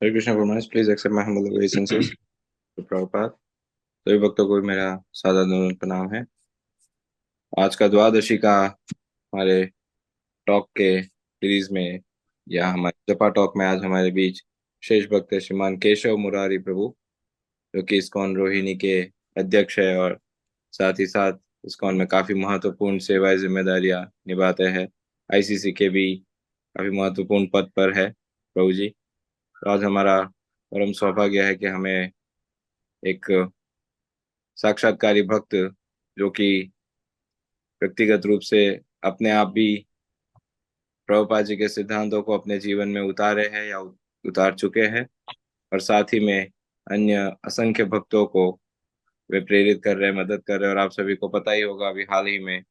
हरे कृष्णा परमाश, please accept my humble obeisances to Prabhupada. सभी भक्तों को मेरा सादर नमन प्रणाम है। आज का द्वादशी का हमारे टॉक के सीरीज में या हमारे जपा टॉक में आज हमारे बीच शेष भक्त है श्रीमान केशव मुरारी प्रभु, जो कि इस्कॉन रोहिणी के अध्यक्ष है और साथ ही साथ इस्कॉन में काफी महत्वपूर्ण सेवाएं जिम्मेदारियां निभाते हैं। आईसीसी के भी काफी महत्वपूर्ण पद पर है प्रभु जी। तो आज हमारा परम सौभाग्य है कि हमें एक साक्षात्कारी भक्त, जो कि व्यक्तिगत रूप से अपने आप भी प्रभुपाद जी के सिद्धांतों को अपने जीवन में उतारे हैं या उतार चुके हैं, और साथ ही में अन्य असंख्य भक्तों को वे प्रेरित कर रहे हैं, मदद कर रहे हैं। और आप सभी को पता ही होगा, अभी हाल ही में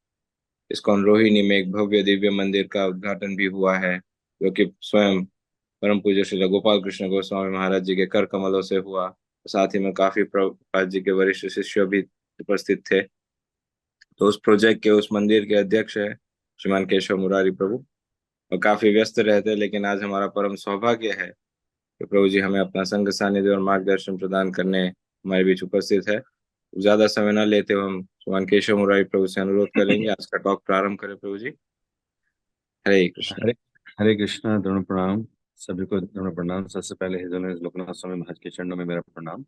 इस्कॉन रोहिणी में एक भव्य दिव्य मंदिर का उद्घाटन भी हुआ है, जो कि स्वयं परम पूज्य श्री गोपाल कृष्ण गोस्वामी महाराज जी के कर कमलों से हुआ। साथ ही में काफी प्रभुपाद जी के वरिष्ठ शिष्य भी उपस्थित थे। तो उस प्रोजेक्ट के, उस मंदिर के अध्यक्ष है श्रीमान केशव मुरारी प्रभु, और काफी व्यस्त रहते हैं, लेकिन आज हमारा परम सौभाग्य है कि प्रभु जी हमें अपना संग सानिध्य और मार्गदर्शन प्रदान करने हमारे बीच उपस्थित है। ज्यादा समय न लेते हुए हम श्रीमान केशव मुरारी प्रभु से अनुरोध करेंगे आज का टॉक प्रारंभ करें प्रभु जी। हरे कृष्ण। हरे हरे कृष्णा। द्रोण प्रणाम। सभी को द्रोण प्रणाम। सबसे पहले हृदय लोकनाथ स्वामी महाराज के चरणों में मेरा प्रणाम।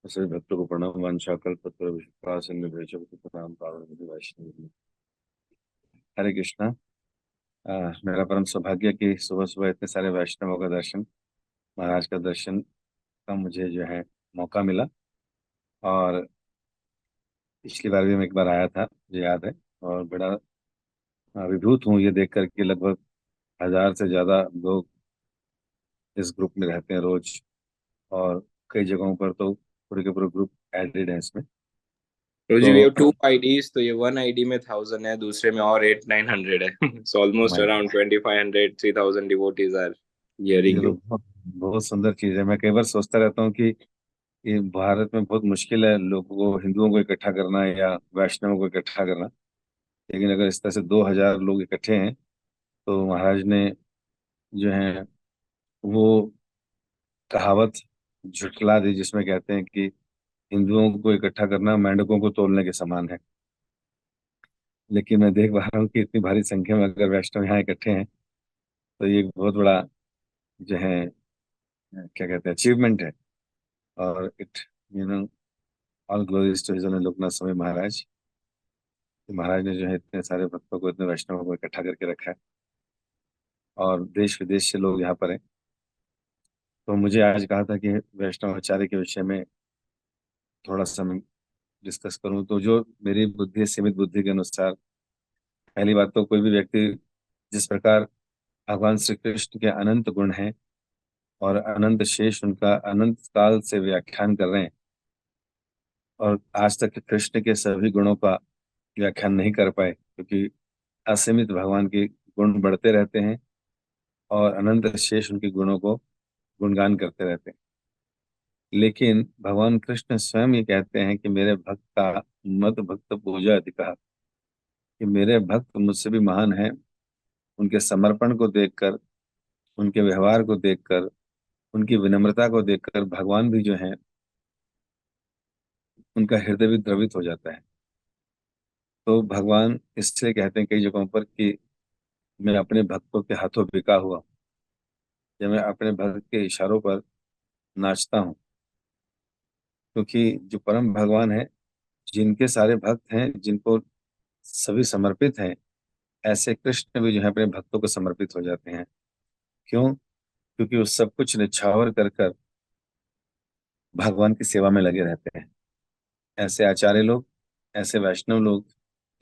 और सभी भक्तों को प्रणाम। वंशा कल्पतरु विश्वास प्रणाम पावन विधि वैष्णव। हरे कृष्णा। मेरा परम सौभाग्य कि सुबह सुबह इतने सारे वैष्णवों का दर्शन, महाराज का दर्शन का मुझे जो है मौका मिला। और पिछली बार भी मैं एक बार आया था, मुझे याद है। और बड़ा अभिभूत हूँ ये देख कर के लगभग 1000 से ज्यादा लोग इस ग्रुप में रहते हैं रोज। और कई जगहों पर तो पूरे के पूरे ग्रुप एडेड है इसमें। प्रभु जी, वी हैव तो टू आईडीज, तो ये वन आईडी में 1000 है, दूसरे में और 800-900 है। So almost my around 2500-3000 devotees are ये हियरिंग तो यू। बहुत बहुत सुंदर चीज है। मैं कई बार सोचता रहता हूँ कि ये भारत में बहुत मुश्किल है लोगों को, हिंदुओं को इकट्ठा करना या वैष्णवों को इकट्ठा करना। लेकिन अगर इस तरह से 2000 लोग इकट्ठे हैं तो महाराज ने जो है वो कहावत झुठला दी जिसमें कहते हैं कि हिंदुओं को इकट्ठा करना मेंढकों को तोलने के समान है। लेकिन मैं देख पा रहा हूँ कि इतनी भारी संख्या में अगर वैष्णव यहाँ इकट्ठे हैं तो ये एक बहुत बड़ा जो है क्या कहते हैं अचीवमेंट है। और it you know all glories to his honour Lokanath Swami Maharaj. Maharaj ने जो है इतने सारे भक्तों को, इतने वैष्णवों को इकट्ठा करके रखा है और देश विदेश से लोग यहाँ पर हैं। तो मुझे आज कहा था कि वैष्णव आचार्य के विषय में थोड़ा सा मैं डिस्कस करूं। तो जो मेरी बुद्धि, सीमित बुद्धि के अनुसार, पहली बात तो कोई भी व्यक्ति जिस प्रकार भगवान श्री कृष्ण के अनंत गुण हैं और अनंत शेष उनका अनंत काल से व्याख्यान कर रहे हैं, और आज तक कृष्ण के सभी गुणों का व्याख्यान नहीं कर पाए, क्योंकि असीमित भगवान के गुण बढ़ते रहते हैं और अनंत शेष उनके गुणों को गुणगान करते रहते हैं। लेकिन भगवान कृष्ण स्वयं ये कहते हैं कि मेरे भक्त का मद भक्त पूजा अधिकार, कि मेरे भक्त मुझसे भी महान हैं। उनके समर्पण को देखकर, उनके व्यवहार को देखकर, उनकी विनम्रता को देखकर भगवान भी जो है उनका हृदय भी द्रवित हो जाता है। तो भगवान इसलिए कहते हैं कई जगहों पर कि मैं अपने भक्तों के हाथों बिका हुआ हूं, या मैं अपने भक्त के इशारों पर नाचता हूँ। क्योंकि जो परम भगवान है, जिनके सारे भक्त हैं, जिनको सभी समर्पित हैं, ऐसे कृष्ण भी जो है अपने भक्तों को समर्पित हो जाते हैं। क्यों? क्योंकि वो सब कुछ निछावर कर कर भगवान की सेवा में लगे रहते हैं। ऐसे आचार्य लोग, ऐसे वैष्णव लोग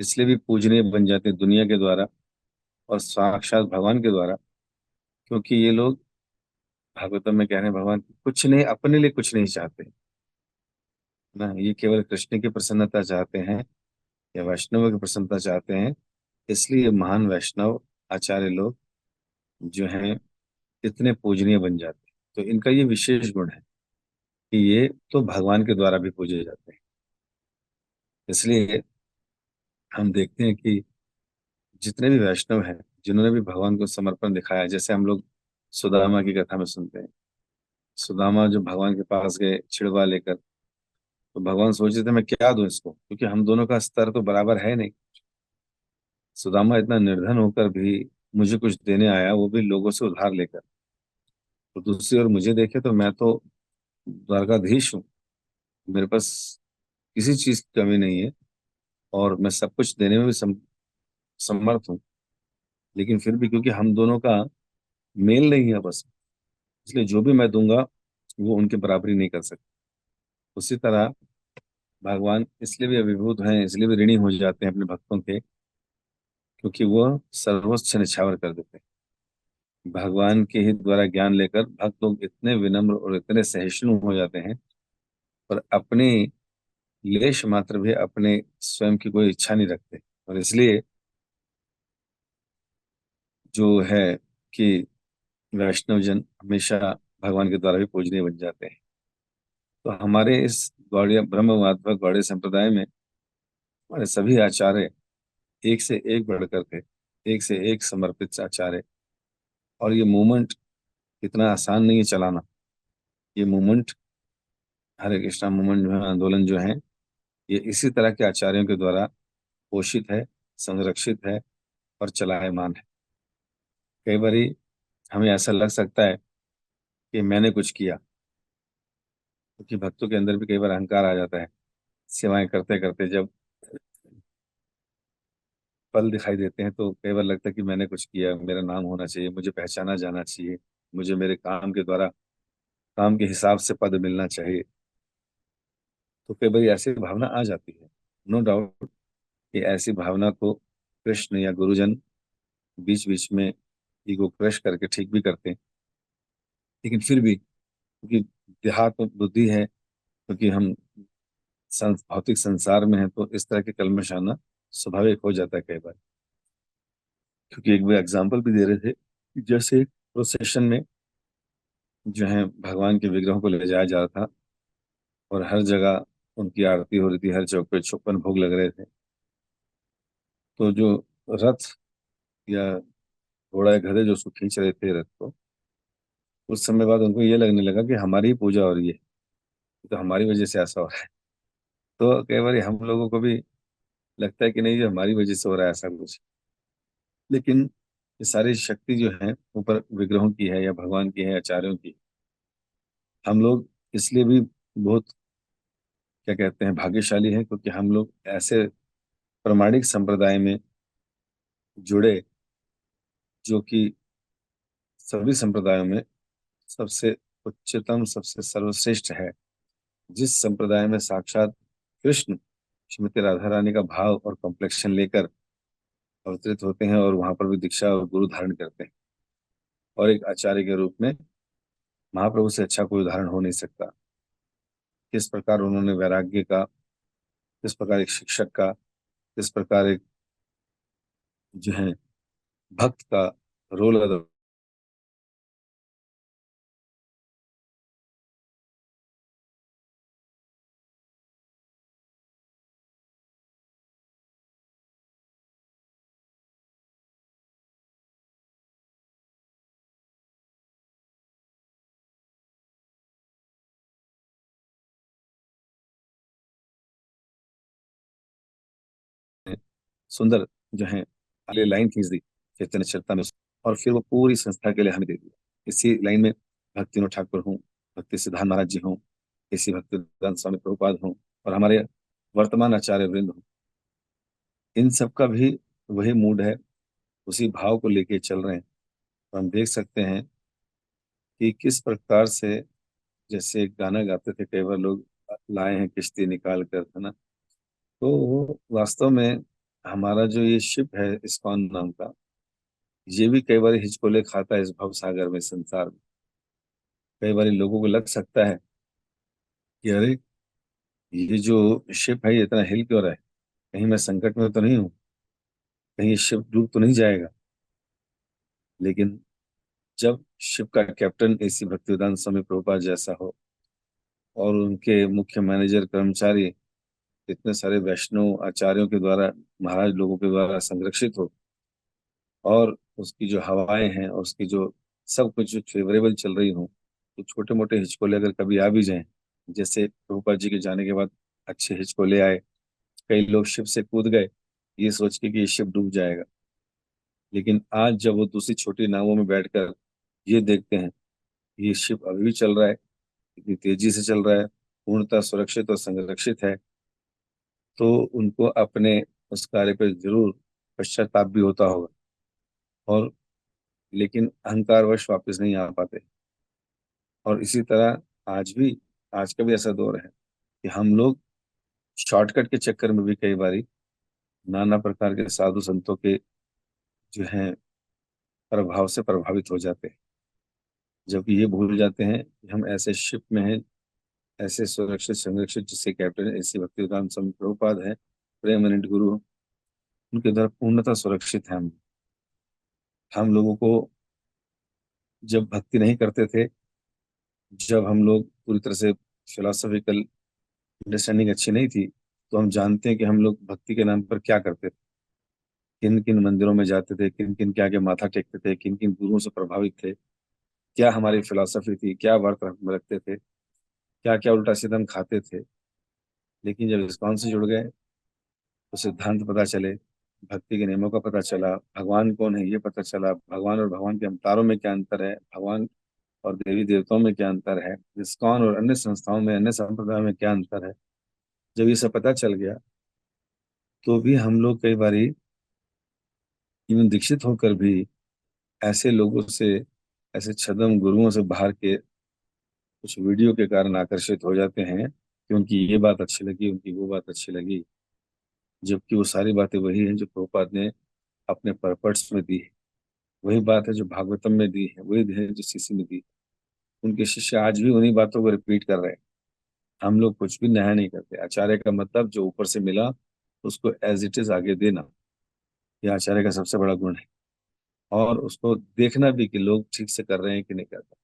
इसलिए भी पूजनीय बन जाते हैं दुनिया के द्वारा और साक्षात भगवान के द्वारा, क्योंकि ये लोग भागवतम में कह रहे हैं भगवान कुछ नहीं, अपने लिए कुछ नहीं चाहते ना। ये केवल कृष्ण की प्रसन्नता चाहते हैं या वैष्णव की प्रसन्नता चाहते हैं। इसलिए महान वैष्णव आचार्य लोग जो हैं इतने पूजनीय बन जाते हैं। तो इनका ये विशेष गुण है कि ये तो भगवान के द्वारा भी पूजे जाते हैं। इसलिए हम देखते हैं कि जितने भी वैष्णव हैं, जिन्होंने भी भगवान को समर्पण दिखाया, जैसे हम लोग सुदामा की कथा में सुनते हैं सुदामा जो भगवान के पास गए छिड़वा लेकर, तो भगवान सोच रहे थे मैं क्या दूं इसको, क्योंकि हम दोनों का स्तर तो बराबर है नहीं। सुदामा इतना निर्धन होकर भी मुझे कुछ देने आया, वो भी लोगों से उधार लेकर। तो दूसरी ओर मुझे देखे तो मैं तो द्वारकाधीश हूँ, मेरे पास किसी चीज की कमी नहीं है, और मैं सब कुछ देने में भी समर्थ हूँ। लेकिन फिर भी क्योंकि हम दोनों का मेल नहीं है बस, इसलिए जो भी मैं दूंगा वो उनके बराबरी नहीं कर सकता। उसी तरह भगवान इसलिए भी अभिभूत हैं, इसलिए भी ऋणी हो जाते हैं अपने भक्तों के, क्योंकि वो सर्वोच्च निछावर कर देते हैं। भगवान के ही द्वारा ज्ञान लेकर भक्त लोग इतने विनम्र और इतने सहिष्णु हो जाते हैं, और अपनी लेश मात्र भी अपने स्वयं की कोई इच्छा नहीं रखते। और इसलिए जो है कि वैष्णव जन हमेशा भगवान के द्वारा भी पूजनीय बन जाते हैं। तो हमारे इस गौड़ीय ब्रह्म माध्व गौड़ीय संप्रदाय में हमारे सभी आचार्य एक से एक बढ़कर थे, एक से एक समर्पित आचार्य। और ये मूवमेंट इतना आसान नहीं है चलाना। ये मूवमेंट, हरे कृष्णा मूवमेंट जो है, आंदोलन जो है, ये इसी तरह के आचार्यों के द्वारा पोषित है, संरक्षित है और चलायमान है। कई बार हमें ऐसा लग सकता है कि मैंने कुछ किया, क्योंकि भक्तों के अंदर भी कई बार अहंकार आ जाता है। सेवाएं करते करते जब फल दिखाई देते हैं तो कई बार लगता है कि मैंने कुछ किया, मेरा नाम होना चाहिए, मुझे पहचाना जाना चाहिए, मुझे मेरे काम के द्वारा काम के हिसाब से पद मिलना चाहिए। तो कई बार ऐसी भावना आ जाती है। नो डाउट कि ऐसी भावना को कृष्ण या गुरुजन बीच बीच में ईगो क्रश करके ठीक भी करते हैं। लेकिन फिर भी क्योंकि देहात्म बुद्धि है, क्योंकि हम भौतिक संसार में है, तो इस तरह के कलमश आना स्वाभाविक हो जाता है कई बार। क्योंकि एक वो एग्जाम्पल भी दे रहे थे कि जैसे प्रोसेशन में जो है भगवान के विग्रहों को ले जाया जा रहा था, और हर जगह उनकी आरती हो रही थी, हर चौक पे 56 भोग लग रहे थे। तो जो रथ या घोड़ा या गधे जो उसको खींच रहे थे रथ को, उस समय बाद उनको ये लगने लगा कि हमारी ही पूजा हो रही है, तो हमारी वजह से ऐसा हो रहा है। तो कई बार हम लोगों को भी लगता है कि नहीं, ये हमारी वजह से हो रहा है ऐसा कुछ। लेकिन ये सारी शक्ति जो है ऊपर विग्रहों की है या भगवान की है, आचार्यों की। हम लोग इसलिए भी बहुत, क्या कहते हैं, भाग्यशाली हैं, क्योंकि हम लोग ऐसे प्रामाणिक संप्रदाय में जुड़े जो कि सभी संप्रदायों में सबसे उच्चतम, सबसे सर्वश्रेष्ठ है। जिस संप्रदाय में साक्षात कृष्ण श्रीमती राधा रानी का भाव और कॉम्प्लेक्शन लेकर अवतरित होते हैं, और वहां पर भी दीक्षा और गुरु धारण करते हैं, और एक आचार्य के रूप में महाप्रभु से अच्छा कोई उदाहरण हो नहीं सकता। किस प्रकार उन्होंने वैराग्य का, किस प्रकार एक शिक्षक का, किस प्रकार एक जो है भक्त का रोल अदा। सुंदर जो है आगे लाइन खींच दी चैतन्य चरिता में, और फिर वो पूरी संस्था के लिए हमें दे दिया। इसी लाइन में भक्ति विनोद ठाकुर हूँ, भक्ति सिद्धांत महाराज जी हूँ, इसी भक्तिवेदांत स्वामी प्रभुपाद हूँ, और हमारे वर्तमान आचार्य वृंद हूँ। इन सब का भी वही मूड है, उसी भाव को लेके चल रहे हैं। तो हम देख सकते हैं कि किस प्रकार से, जैसे एक गाना गाते थे कई बार लोग, लाए हैं किश्ती निकाल कर, है ना। तो वास्तव में हमारा जो ये शिप है इस्कॉन नाम का, ये भी कई बार हिचकोले खाता है इस भव सागर में, संसार में। कई बार लोगों को लग सकता है कि अरे, ये जो शिप है ये इतना हिल क्यों रहा है, कहीं मैं संकट में तो नहीं हूँ, कहीं ये शिप डूब तो नहीं जाएगा। लेकिन जब शिप का कैप्टन ऐसी भक्तिवेदांत स्वामी प्रभुपाद जैसा हो, और उनके मुख्य मैनेजर कर्मचारी इतने सारे वैष्णव आचार्यों के द्वारा, महाराज लोगों के द्वारा संरक्षित हो, और उसकी जो हवाएं हैं और उसकी जो सब कुछ फेवरेबल चल रही हो, तो छोटे मोटे हिचकोले अगर कभी आ भी जाएं, जैसे प्रभुपाद जी के जाने के बाद अच्छे हिचकोले आए, कई लोग शिप से कूद गए ये सोच के कि ये शिप डूब जाएगा, लेकिन आज जब वो दूसरी छोटी नावों में बैठकर ये देखते हैं ये शिप अभी भी चल रहा है, इतनी तेजी से चल रहा है, पूर्णतः सुरक्षित और संरक्षित है, तो उनको अपने उस कार्य पर जरूर पश्चाताप भी होता होगा। और लेकिन अहंकारवश वापस नहीं आ पाते। और इसी तरह आज भी, आज का भी ऐसा दौर है कि हम लोग शॉर्टकट के चक्कर में भी कई बारी नाना प्रकार के साधु संतों के जो हैं प्रभाव से प्रभावित हो जाते हैं, जबकि ये भूल जाते हैं कि हम ऐसे शिप में हैं, ऐसे सुरक्षित संरक्षित जिससे कैप्टन ऐसे भक्तिवेदांत स्वामी प्रभुपाद है, प्रेमानंद गुरु, उनके द्वारा पूर्णतः सुरक्षित है हम लोगों को जब भक्ति नहीं करते थे, जब हम लोग पूरी तरह से फिलोसफिकल अंडरस्टैंडिंग अच्छी नहीं थी, तो हम जानते हैं कि हम लोग भक्ति के नाम पर क्या करते थे, किन किन मंदिरों में जाते थे, किन किन के आगे माथा टेकते थे, किन किन गुरुओं से प्रभावित थे, क्या हमारी फिलोसफी थी, क्या वर्त रखते थे, क्या क्या उल्टा सीधा हम खाते थे। लेकिन जब इस्कॉन से जुड़ गए तो सिद्धांत पता चले, भक्ति के नियमों का पता चला, भगवान कौन है ये पता चला, भगवान और भगवान के अवतारों में क्या अंतर है, भगवान और देवी देवताओं में क्या अंतर है, इस्कॉन और अन्य संस्थाओं में, अन्य संप्रदायों में क्या अंतर है। जब ये सब पता चल गया तो भी हम लोग कई बारी इवन दीक्षित होकर भी ऐसे लोगों से, ऐसे छद्म गुरुओं से बाहर के कुछ वीडियो के कारण आकर्षित हो जाते हैं कि उनकी ये बात अच्छी लगी, उनकी वो बात अच्छी लगी, जबकि वो सारी बातें वही हैं जो प्रभुपाद ने अपने परपट्स में दी है, वही बात है जो भागवतम में दी है, वही है जो सीसी में दी है। उनके शिष्य आज भी उन्हीं बातों को रिपीट कर रहे हैं। हम लोग कुछ भी नया नहीं करते। आचार्य का मतलब जो ऊपर से मिला उसको एज इट इज आगे देना, यह आचार्य का सबसे बड़ा गुण है। और उसको देखना भी कि लोग ठीक से कर रहे हैं कि नहीं कर रहे।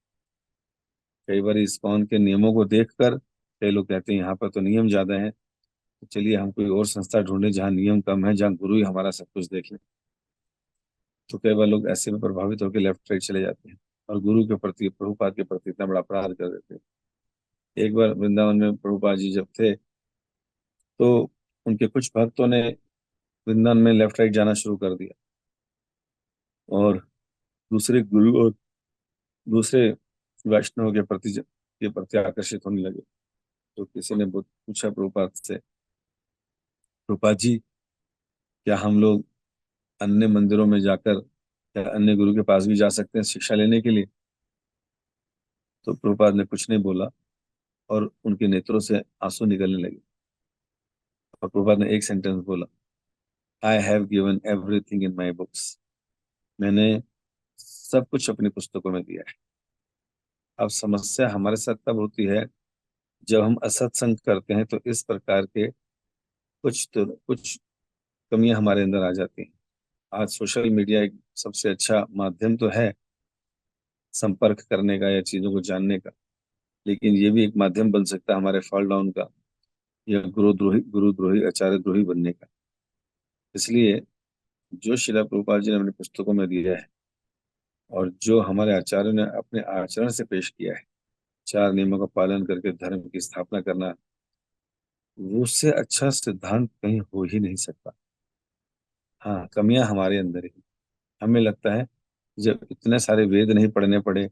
कई बार इस्कॉन के नियमों को देखकर कई लोग कहते हैं यहाँ पर तो नियम ज्यादा हैं, तो चलिए हम कोई और संस्था ढूंढे जहाँ नियम कम है, जहाँ गुरु ही हमारा सब कुछ देख ले। तो कई बार लोग ऐसे में प्रभावित होकर लेफ्ट राइट चले जाते हैं और गुरु के प्रति, प्रभुपाद के प्रति इतना बड़ा अपराध कर देते हैं। एक बार वृंदावन में प्रभुपाद जी जब थे तो उनके कुछ भक्तों ने वृंदावन में लेफ्ट राइट जाना शुरू कर दिया और दूसरे गुरु और दूसरे वैष्णव के प्रति आकर्षित होने लगे। तो किसी ने पूछा प्रभुपाद से, प्रभुपाद जी क्या हम लोग अन्य मंदिरों में जाकर या अन्य गुरु के पास भी जा सकते हैं शिक्षा लेने के लिए? तो प्रभुपाद ने कुछ नहीं बोला और उनके नेत्रों से आंसू निकलने लगे। और प्रभुपाद ने एक सेंटेंस बोला, I have given everything in my books. मैंने सब कुछ अपनी पुस्तकों में दिया है। अब समस्या हमारे साथ तब होती है जब हम असत्संग करते हैं, तो इस प्रकार के कुछ कमियां हमारे अंदर आ जाती हैं। आज सोशल मीडिया एक सबसे अच्छा माध्यम तो है संपर्क करने का या चीजों को जानने का, लेकिन ये भी एक माध्यम बन सकता है हमारे फॉल डाउन का या गुरुद्रोही आचार्य द्रोही बनने का। इसलिए जो शिला प्रभुपाद जी ने अपनी पुस्तकों में दिया है और जो हमारे आचार्यों ने अपने आचरण से पेश किया है, चार नियमों का पालन करके धर्म की स्थापना करना, वो उससे अच्छा सिद्धांत कहीं हो ही नहीं सकता। हाँ, कमियां हमारे अंदर ही। हमें लगता है जब इतने सारे वेद नहीं पढ़ने पड़े,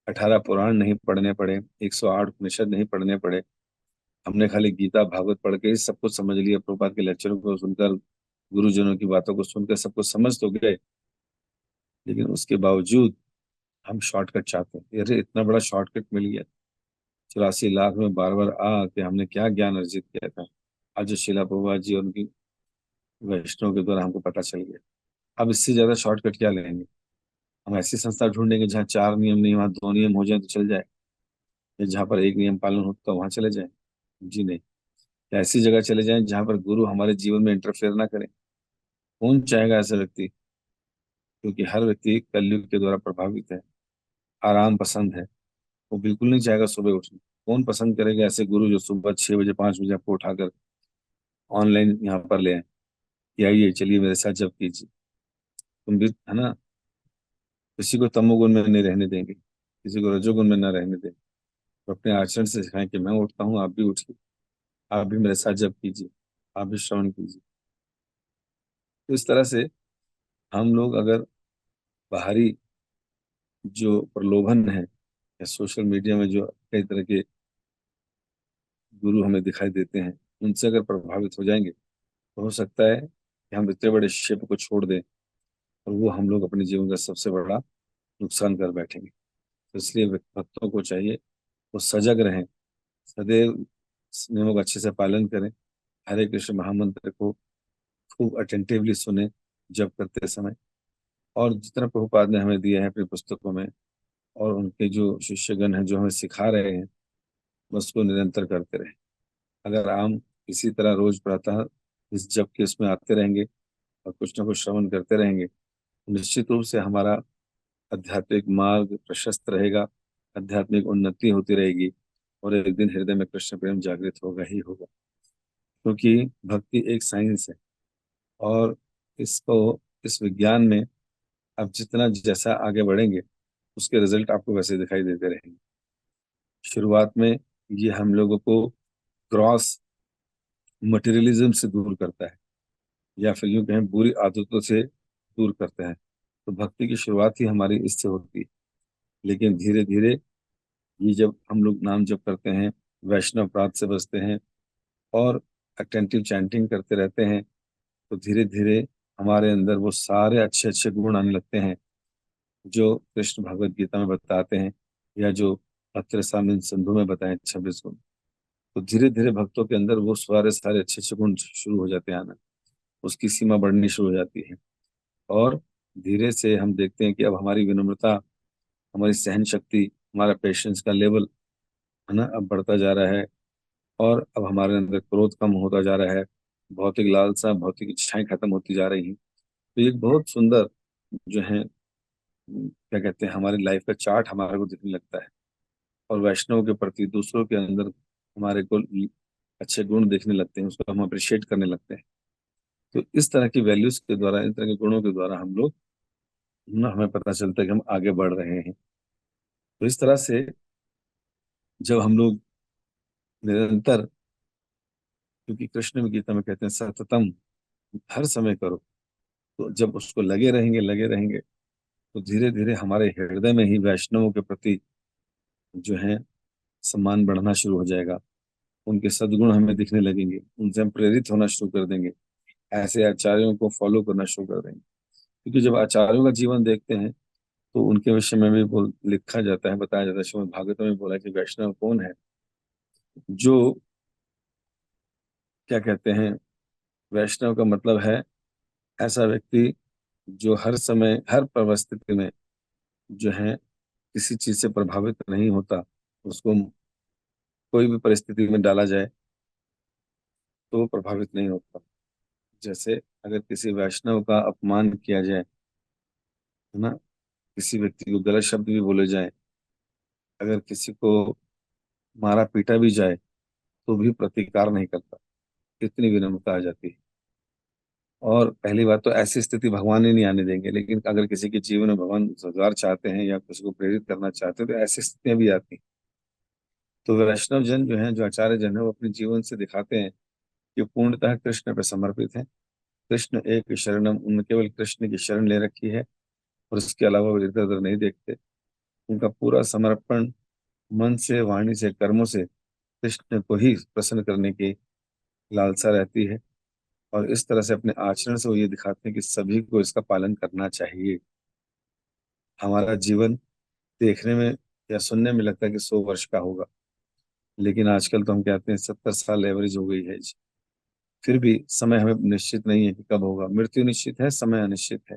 18 पुराण नहीं पढ़ने पड़े, 108 उपनिषद नहीं पढ़ने पड़े, हमने खाली गीता भागवत पढ़ के ही सब कुछ समझ लिया, प्रभुपाद के लेक्चरों को सुनकर, गुरुजनों की बातों को सुनकर सब कुछ समझ तो गए, लेकिन उसके बावजूद हम शॉर्टकट चाहते हैं। अरे इतना बड़ा शॉर्टकट मिल गया, 84 लाख में बार बार आ के हमने क्या ज्ञान अर्जित किया था, आज जो शिला प्रभुपाद जी और उनकी वैष्णव के द्वारा हमको पता चल गया। अब इससे ज्यादा शॉर्टकट क्या लेंगे? हम ऐसी संस्था ढूंढेंगे जहाँ चार नियम नहीं, वहाँ दो नियम हो जाए तो चल जाए, या जहाँ पर एक नियम पालन होता है वहां चले जाए? जी नहीं। या ऐसी जगह चले जाएं जहाँ पर गुरु हमारे जीवन में इंटरफेयर ना करें? कौन चाहेगा ऐसा व्यक्ति? क्योंकि हर व्यक्ति कलयुग के द्वारा प्रभावित है, आराम पसंद है, वो बिल्कुल नहीं चाहेगा सुबह उठना। कौन पसंद करेगा ऐसे गुरु जो सुबह 6 बजे 5 बजे आपको उठाकर ऑनलाइन यहाँ पर ले आए कि आइए चलिए मेरे साथ जब कीजिए? तुम भी है ना, किसी को तमोगुण में नहीं रहने देंगे, किसी को रजोगुण में ना रहने देंगे। तो अपने आचरण से सिखाएं कि मैं उठता हूँ, आप भी उठिए, आप भी मेरे साथ जप कीजिए, आप भी श्रवण कीजिए। तो इस तरह से हम लोग अगर बाहरी जो प्रलोभन है या सोशल मीडिया में जो कई तरह के गुरु हमें दिखाई देते हैं, उनसे अगर प्रभावित हो जाएंगे तो हो सकता है कि हम इतने बड़े शिप को छोड़ दें और वो हम लोग अपने जीवन का सबसे बड़ा नुकसान कर बैठेंगे। तो इसलिए भक्तों को चाहिए वो सजग रहें, सदैव इस नियमों का अच्छे से पालन करें, हरे कृष्ण महामंत्र को खूब अटेंटिवली सुने जप करते समय, और जितना प्रभुपाद ने हमें दिया है अपनी पुस्तकों में और उनके जो शिष्यगण हैं जो हमें सिखा रहे हैं, उसको निरंतर करते रहें। अगर हम इसी तरह रोज प्रातः इस जप के इसमें आते रहेंगे और कुछ ना कुछ श्रवण करते रहेंगे, तो निश्चित रूप से हमारा आध्यात्मिक मार्ग प्रशस्त रहेगा, आध्यात्मिक उन्नति होती रहेगी, और एक दिन हृदय में कृष्ण प्रेम जागृत होगा ही होगा। क्योंकि भक्ति एक साइंस है, और इसको इस विज्ञान में आप जितना जैसा आगे बढ़ेंगे उसके रिजल्ट आपको वैसे दिखाई देते रहेंगे। शुरुआत में ये हम लोगों को क्रॉस मटेरियलिज्म से दूर करता है, या फिर यूं कहें बुरी आदतों से दूर करता है। तो भक्ति की शुरुआत ही हमारी इससे होती है, लेकिन धीरे धीरे ये जब हम लोग नाम जप करते हैं, वैष्णव अपराध से बचते हैं और अटेंटिव चैंटिंग करते रहते हैं, तो धीरे धीरे हमारे अंदर वो सारे अच्छे अच्छे गुण आने लगते हैं जो कृष्ण भगवत गीता में बताते हैं, या जो अत्र सामिन सिंधु में बताए 26 गुण। तो धीरे धीरे भक्तों के अंदर वो सारे सारे अच्छे अच्छे गुण शुरू हो जाते हैं आना, उसकी सीमा बढ़नी शुरू हो जाती है। और धीरे से हम देखते हैं कि अब हमारी विनम्रता, हमारी सहन शक्ति, हमारा पेशेंस का लेवल है ना, अब बढ़ता जा रहा है। और अब हमारे अंदर क्रोध कम होता जा रहा है, भौतिक लालसा, भौतिक इच्छाएं खत्म होती जा रही हैं। तो ये एक बहुत सुंदर जो है क्या कहते हैं, हमारी लाइफ का चार्ट हमारे को दिखने लगता है। और वैष्णव के प्रति दूसरों के अंदर हमारे को अच्छे गुण देखने लगते हैं, उसको हम अप्रिशिएट करने लगते हैं। तो इस तरह की वैल्यूज के द्वारा, इन तरह के गुणों के द्वारा हम लोग ना, हमें पता चलता है कि हम आगे बढ़ रहे हैं। तो इस तरह से जब हम लोग निरंतर, क्योंकि कृष्ण गीता में कहते हैं सततम, हर समय करो, तो जब उसको लगे रहेंगे तो धीरे धीरे हमारे हृदय में ही वैष्णवों के प्रति जो है सम्मान बढ़ना शुरू हो जाएगा। उनके सद्गुण हमें दिखने लगेंगे, उनसे हम प्रेरित होना शुरू कर देंगे, ऐसे आचार्यों को फॉलो करना शुरू कर देंगे। क्योंकि जब आचार्यों का जीवन देखते हैं तो उनके विषय में भी लिखा जाता है, बताया जाता है, श्रीमद् भागवत में बोला कि वैष्णव कौन है, जो क्या कहते हैं, वैष्णव का मतलब है ऐसा व्यक्ति जो हर समय हर परिस्थिति में जो है किसी चीज से प्रभावित नहीं होता, उसको कोई भी परिस्थिति में डाला जाए तो वो प्रभावित नहीं होता। जैसे अगर किसी वैष्णव का अपमान किया जाए, है ना, किसी व्यक्ति को गलत शब्द भी बोले जाए, अगर किसी को मारा पीटा भी जाए, तो भी प्रतिकार नहीं करता, इतनी विनम्रता आ जाती है। और पहली बात तो ऐसी स्थिति भगवान ही नहीं आने देंगे, लेकिन अगर किसी के जीवन में भगवान सुधार चाहते हैं या किसी को प्रेरित करना चाहते हैं तो ऐसी स्थितियां भी आती हैं। तो वैष्णव जन जो है, जो आचार्य जन है, वो अपने जीवन से दिखाते हैं कि पूर्णतः कृष्ण पर समर्पित है। कृष्ण एक शरणम, उन्होंने केवल कृष्ण की शरण ले रखी है और उसके अलावा वो इधर उधर नहीं देखते। उनका पूरा समर्पण मन से, वाणी से, कर्मों से कृष्ण को ही प्रसन्न करने की लालसा रहती है। और इस तरह से अपने आचरण से वो ये दिखाते हैं कि सभी को इसका पालन करना चाहिए। हमारा जीवन देखने में या सुनने में लगता है कि 100 वर्ष का होगा, लेकिन आजकल तो हम कहते हैं 70 साल एवरेज हो गई है जी। फिर भी समय हमें निश्चित नहीं है कि कब होगा, मृत्यु निश्चित है, समय अनिश्चित है।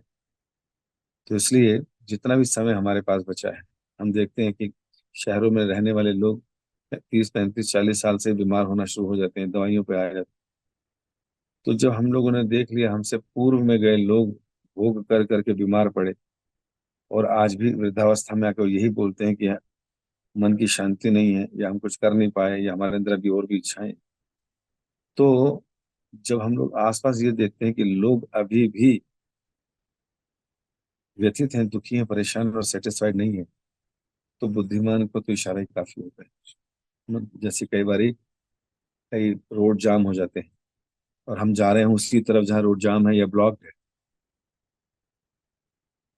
तो इसलिए जितना भी समय हमारे पास बचा है, हम देखते हैं कि शहरों में रहने वाले लोग 30 35 40 साल से बीमार होना शुरू हो जाते हैं, दवाइयों पे आ जाते हैं। तो जब हम लोगों ने देख लिया, हमसे पूर्व में गए लोग भोग कर करके बीमार पड़े, और आज भी वृद्धावस्था में आकर यही बोलते हैं कि मन की शांति नहीं है, या हम कुछ कर नहीं पाए, या हमारे अंदर अभी और भी इच्छाएं। तो जब हम लोग आसपास ये देखते हैं कि लोग अभी भी व्यथित हैं, दुखी हैं, परेशान और सेटिस्फाइड नहीं है, तो बुद्धिमान को तो इशारा ही काफी होता है। जैसे कई बारी कई रोड जाम हो जाते हैं और हम जा रहे हैं उसी तरफ जहाँ रोड जाम है या ब्लॉक है,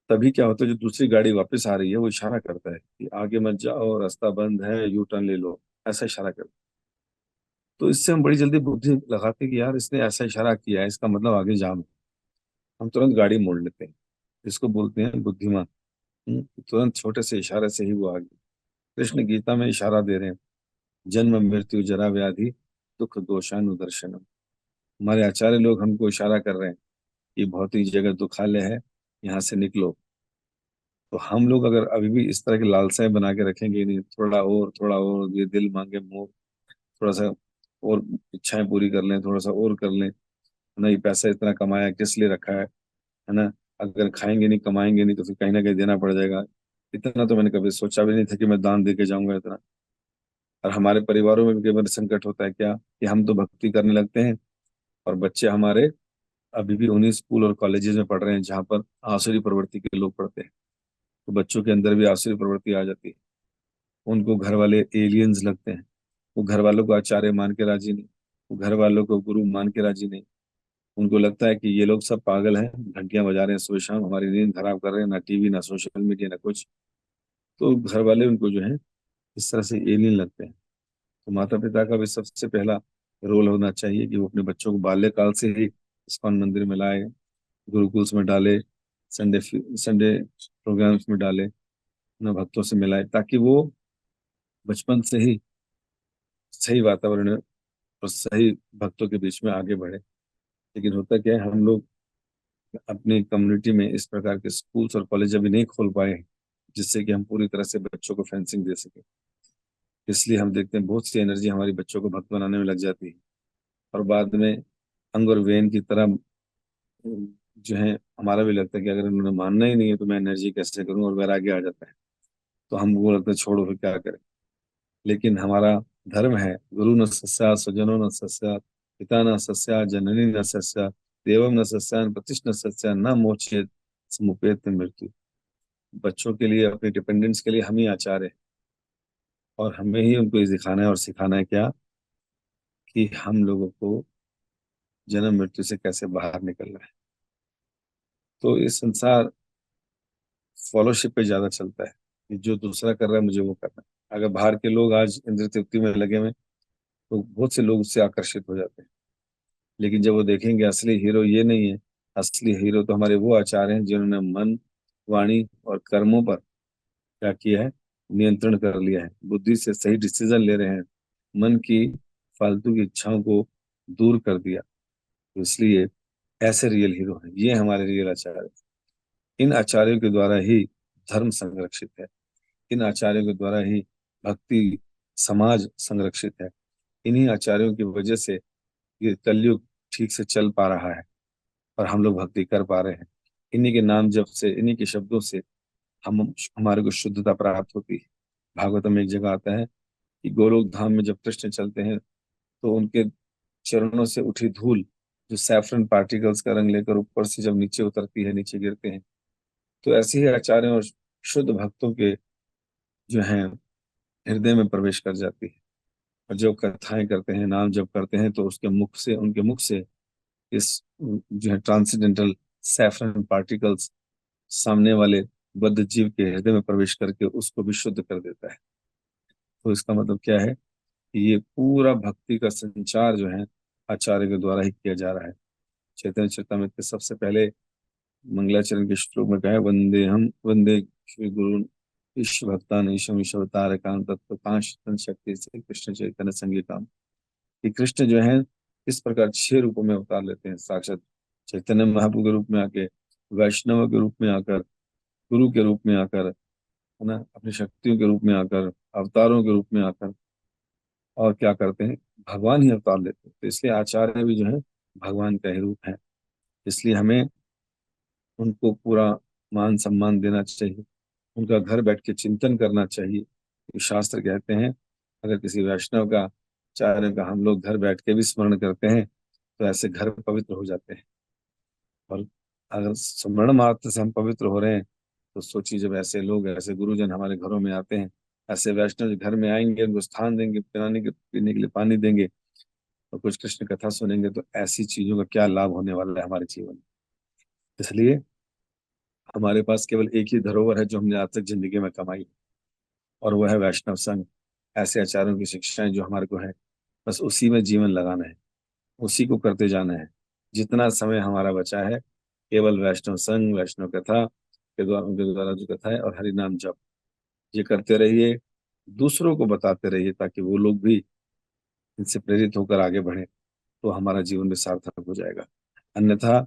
तभी क्या होता है, जो दूसरी गाड़ी वापस आ रही है वो इशारा करता है कि आगे मत जाओ, रास्ता बंद है, यू टर्न ले लो, ऐसा इशारा करता है। तो इससे हम बड़ी जल्दी बुद्धि लगाते हैं कि यार इसने ऐसा इशारा किया है, इसका मतलब आगे जाम है। हम तुरंत गाड़ी मोड़ लेते हैं। इसको बोलते हैं बुद्धिमान। तुरंत छोटे से इशारे से ही वो आगे। कृष्ण गीता में इशारा दे रहे हैं, जन्म मृत्यु जरा व्याधि दुख दोषानुदर्शनम। हमारे आचार्य लोग हमको इशारा कर रहे हैं कि भौतिक जगत दुखालय है, यहाँ से निकलो। तो हम लोग अगर अभी भी इस तरह की लालसाएं बना के रखेंगे, नहीं थोड़ा और ये दिल मांगे मोर, थोड़ा सा और इच्छाएं पूरी कर लें, थोड़ा सा और कर लें, नहीं पैसा इतना कमाया किस लिए रखा है ना, अगर खाएंगे नहीं कमाएंगे नहीं तो फिर कहीं ना कहीं देना पड़ जाएगा, इतना तो मैंने कभी सोचा भी नहीं था कि मैं दान दे के जाऊंगा इतना। और हमारे परिवारों में भी कई बार संकट होता है क्या, कि हम तो भक्ति करने लगते हैं और बच्चे हमारे अभी भी उन्हीं स्कूल और कॉलेजेस में पढ़ रहे हैं जहाँ पर आसुरी प्रवृत्ति के लोग पढ़ते हैं। तो बच्चों के अंदर भी आसुरी प्रवृत्ति आ जाती है। उनको घर वाले एलियंस लगते हैं। वो घर वालों को आचार्य मान के राजी नहीं, वो घर वालों को गुरु मान के राजी नहीं। उनको लगता है कि ये लोग सब पागल हैं, घंटियां बजा रहे हैं सुबह शाम, हमारी नींद खराब कर रहे हैं, ना टीवी ना सोशल मीडिया ना कुछ। तो घर वाले उनको जो है इस तरह से एलियन लगते हैं। तो माता पिता का भी सबसे पहला रोल होना चाहिए कि वो अपने बच्चों को बाल्यकाल से ही इस्कॉन मंदिर में लाए, गुरुकुल्स में डाले, संडे संडे प्रोग्राम्स में डाले, अपने भक्तों से मिलाए, ताकि वो बचपन से ही सही वातावरण में और सही भक्तों के बीच में आगे बढ़े। लेकिन होता क्या है, हम लोग अपनी कम्युनिटी में इस प्रकार के स्कूल्स और कॉलेज अभी नहीं खोल पाए हैं जिससे कि हम पूरी तरह से बच्चों को फेंसिंग दे सके। इसलिए हम देखते हैं बहुत सी एनर्जी हमारी बच्चों को भक्त बनाने में लग जाती है, और बाद में अंग और वेन की तरह जो है हमारा भी लगता है कि अगर उन्होंने मानना ही नहीं है तो मैं एनर्जी कैसे करूं, और वैराग्य आ जाता है। तो हमको लगता है छोड़ो फिर क्या करें। लेकिन हमारा धर्म है, गुरु न सस्या स्वजनो न सस्या पिता न सस्या जननी न सस्या देवम न सस्या प्रतिष्ठ न सस्या न मोचेत समुपेत मृत्यु। बच्चों के लिए, अपने डिपेंडेंट्स के लिए हम ही आचार्य हैं, और हमें ही उनको ये दिखाना है और सिखाना है क्या, कि हम लोगों को जन्म मृत्यु से कैसे बाहर निकलना है। तो ये संसार फॉलोशिप पे ज्यादा चलता है कि जो दूसरा कर रहा है मुझे वो करना है। अगर बाहर के लोग आज इंद्र तृप्ति में लगे हुए हैं, तो बहुत से लोग उससे आकर्षित हो जाते हैं। लेकिन जब वो देखेंगे असली हीरो ये नहीं है, असली हीरो तो हमारे वो आचार्य हैं जिन्होंने मन, वाणी और कर्मों पर क्या किया है, नियंत्रण कर लिया है, बुद्धि से सही डिसीजन ले रहे हैं, मन की फालतू की इच्छाओं को दूर कर दिया। तो इसलिए ऐसे रियल हीरो हैं, ये हमारे रियल आचार्य हैं। इन आचार्यों के द्वारा ही धर्म संरक्षित है। इन आचार्यों के द्वारा ही भक्ति समाज संरक्षित है। इन्हीं आचार्यों की वजह से ये कलयुग ठीक से चल पा रहा है और हम लोग भक्ति कर पा रहे हैं। इन्हीं के नाम जप से, इन्हीं के शब्दों से हम हमारे को शुद्धता प्राप्त होती है। भागवतम में एक जगह आता है कि गोलोक धाम में जब कृष्ण चलते हैं तो उनके चरणों से उठी धूल, जो सैफरन पार्टिकल्स का रंग लेकर ऊपर से जब नीचे उतरती है, नीचे गिरते हैं, तो ऐसे ही आचार्यों और शुद्ध भक्तों के जो हैं हृदय में प्रवेश कर जाती है। और जब कथाएं करते हैं, नाम जब करते हैं, तो उसके मुख से, उनके मुख से इस जो है ट्रांसेंडेंटल सैफरन पार्टिकल्स सामने वाले बद्ध जीव के हृदय में प्रवेश करके उसको भी शुद्ध कर देता है। तो इसका मतलब क्या है, कि ये पूरा भक्ति का संचार जो है आचार्य के द्वारा ही किया जा रहा है। चैतन्य चरितमृत के सबसे पहले मंगलाचरण के श्लोक में कहा है, वंदे हम वंदे श्री गुरु ईश भक्तान ईशम ईशवतारकान तत्प्रकाश शक्ति से कृष्ण चैतन्य संगीताम। कि कृष्ण जो है इस प्रकार 6 रूपों में अवतार लेते हैं, साक्षात चैतन्य महाप्रभु के रूप में आके, वैष्णव के रूप में आकर, गुरु के रूप में आकर, है ना, अपनी शक्तियों के रूप में आकर, अवतारों के रूप में आकर, और क्या करते हैं, भगवान ही अवतार लेते हैं। तो इसलिए आचार्य भी जो है भगवान का ही रूप है। इसलिए हमें उनको पूरा मान सम्मान देना चाहिए, उनका घर बैठ के चिंतन करना चाहिए। तो शास्त्र कहते हैं, अगर किसी वैष्णव का, आचार्य का हम लोग घर बैठ के भी स्मरण करते हैं तो ऐसे घर पवित्र हो जाते हैं। और अगर स्मरण मात्र से हम पवित्र हो रहे हैं, तो सोचिए जब ऐसे लोग, ऐसे गुरुजन हमारे घरों में आते हैं ऐसे वैष्णव जो घर में आएंगे, उनको स्थान देंगे, पिलाने के पीने के लिए पानी देंगे और कुछ कृष्ण कथा सुनेंगे, तो ऐसी चीजों का क्या लाभ होने वाला है हमारे जीवन में। इसलिए हमारे पास केवल एक ही धरोहर है जो हमने आज तक जिंदगी में कमाई, और वो है वैष्णव संघ। ऐसे आचार्यों की शिक्षाएं जो हमारे को है, बस उसी में जीवन लगाना है, उसी को करते जाना है। जितना समय हमारा बचा है, केवल वैष्णव संघ, वैष्णव कथा के द्वारा, उनके द्वारा जो कथा है, और हरि नाम जप, ये करते रहिए। दूसरों को बताते रहिए ताकि वो लोग भी इनसे प्रेरित होकर आगे बढ़े, तो हमारा जीवन भी सार्थक हो जाएगा। अन्यथा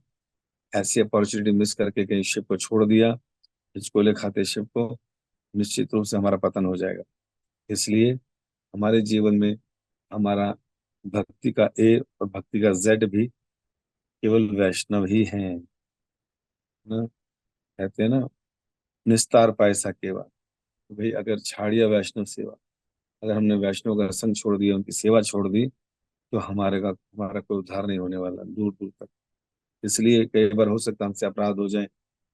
ऐसी अपॉर्चुनिटी मिस करके कहीं शिप को छोड़ दिया, हिचकोले खाते शिप को, निश्चित रूप से हमारा पतन हो जाएगा। इसलिए हमारे जीवन में हमारा भक्ति का ए और भक्ति का जेड भी केवल वैष्णव ही हैं ना। कहते हैं ना, निस्तार पाए केवल। तो भाई अगर छाड़िया वैष्णव सेवा, अगर हमने वैष्णव का संग छोड़ दिया, उनकी सेवा छोड़ दी, तो हमारा कोई उद्धार नहीं होने वाला दूर दूर तक। इसलिए कई बार हो सकता है हमसे अपराध हो जाए,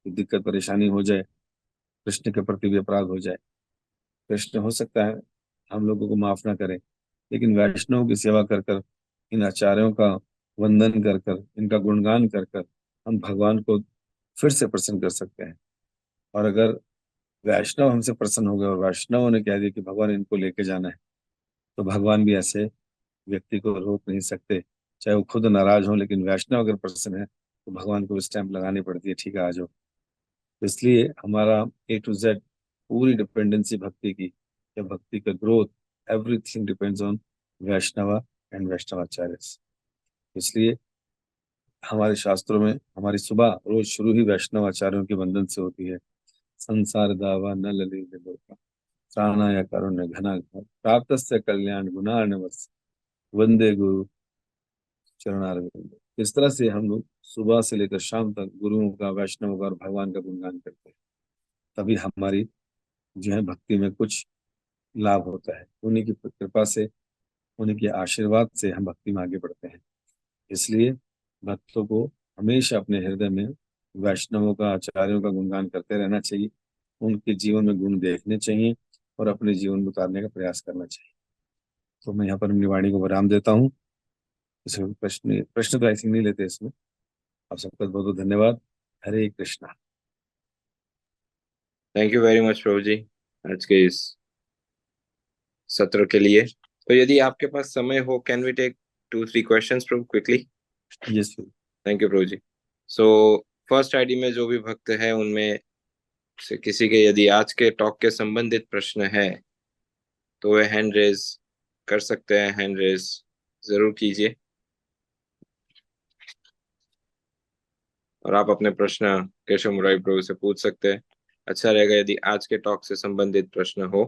दिक्कत परेशानी हो जाए, कृष्ण के प्रति भी अपराध हो जाए। कृष्ण हो सकता है हम लोगों को माफ ना करें, लेकिन वैष्णव की सेवा कर कर, इन आचार्यों का वंदन कर कर, इनका गुणगान कर कर, हम भगवान को फिर से प्रसन्न कर सकते हैं। और अगर वैष्णव हमसे प्रसन्न हो गए और वैष्णव ने कह दिया कि भगवान इनको लेके जाना है, तो भगवान भी ऐसे व्यक्ति को रोक नहीं सकते, चाहे वो खुद नाराज हो। लेकिन वैष्णव अगर प्रसन्न है, तो भगवान को स्टैंप लगानी पड़ती है, ठीक है आ जाओ। तो इसलिए हमारा ए टू जेड पूरी डिपेंडेंसी भक्ति की, या भक्ति का growth, everything depends on Vaishnava and Vaishnavacharya. इसलिए हमारे शास्त्रों में हमारी सुबह रोज शुरू ही वैष्णव आचार्यों के वंदन से होती है। संसार दावा न ललित लोका, त्राणाय कारुण्य घना प्राप्त कल्याण गुणार्णवस्, वंदे गुरु चरणारविंद। इस तरह से हम लोग सुबह से लेकर शाम तक गुरुओं का, वैष्णव का और भगवान का गुणगान करते हैं। तभी हमारी जो है भक्ति में कुछ लाभ होता है। उन्हीं की कृपा से, उन्हीं के आशीर्वाद से हम भक्ति में आगे बढ़ते हैं। इसलिए भक्तों को हमेशा अपने हृदय में वैष्णवों का, आचार्यों का गुणगान करते रहना चाहिए। उनके जीवन में गुण देखने चाहिए और अपने जीवन में उतारने का प्रयास करना चाहिए। तो मैं यहाँ पर अपनी वाणी को विराम देता हूँ। इसमें प्रश्न प्रश्न तो ऐसे नहीं लेते इसमें। आप सबका बहुत बहुत धन्यवाद। Hare Krishna. Thank you very much Prabhu ji, आज के इस सत्र के लिए। तो यदि आपके पास समय हो, कैन वी टेक 2-3 क्वेश्चंस प्रभु क्विकली? यस। थैंक यू प्रभु जी। सो फर्स्ट आईडी में जो भी भक्त है, उनमें से किसी के यदि आज के टॉक के संबंधित प्रश्न है, तो वे हैंड रेज कर सकते हैं। हैंड रेज जरूर कीजिए और आप अपने प्रश्न केशव मुरारी प्रभु से पूछ सकते हैं। अच्छा रहेगा यदि आज के टॉक से संबंधित प्रश्न हो।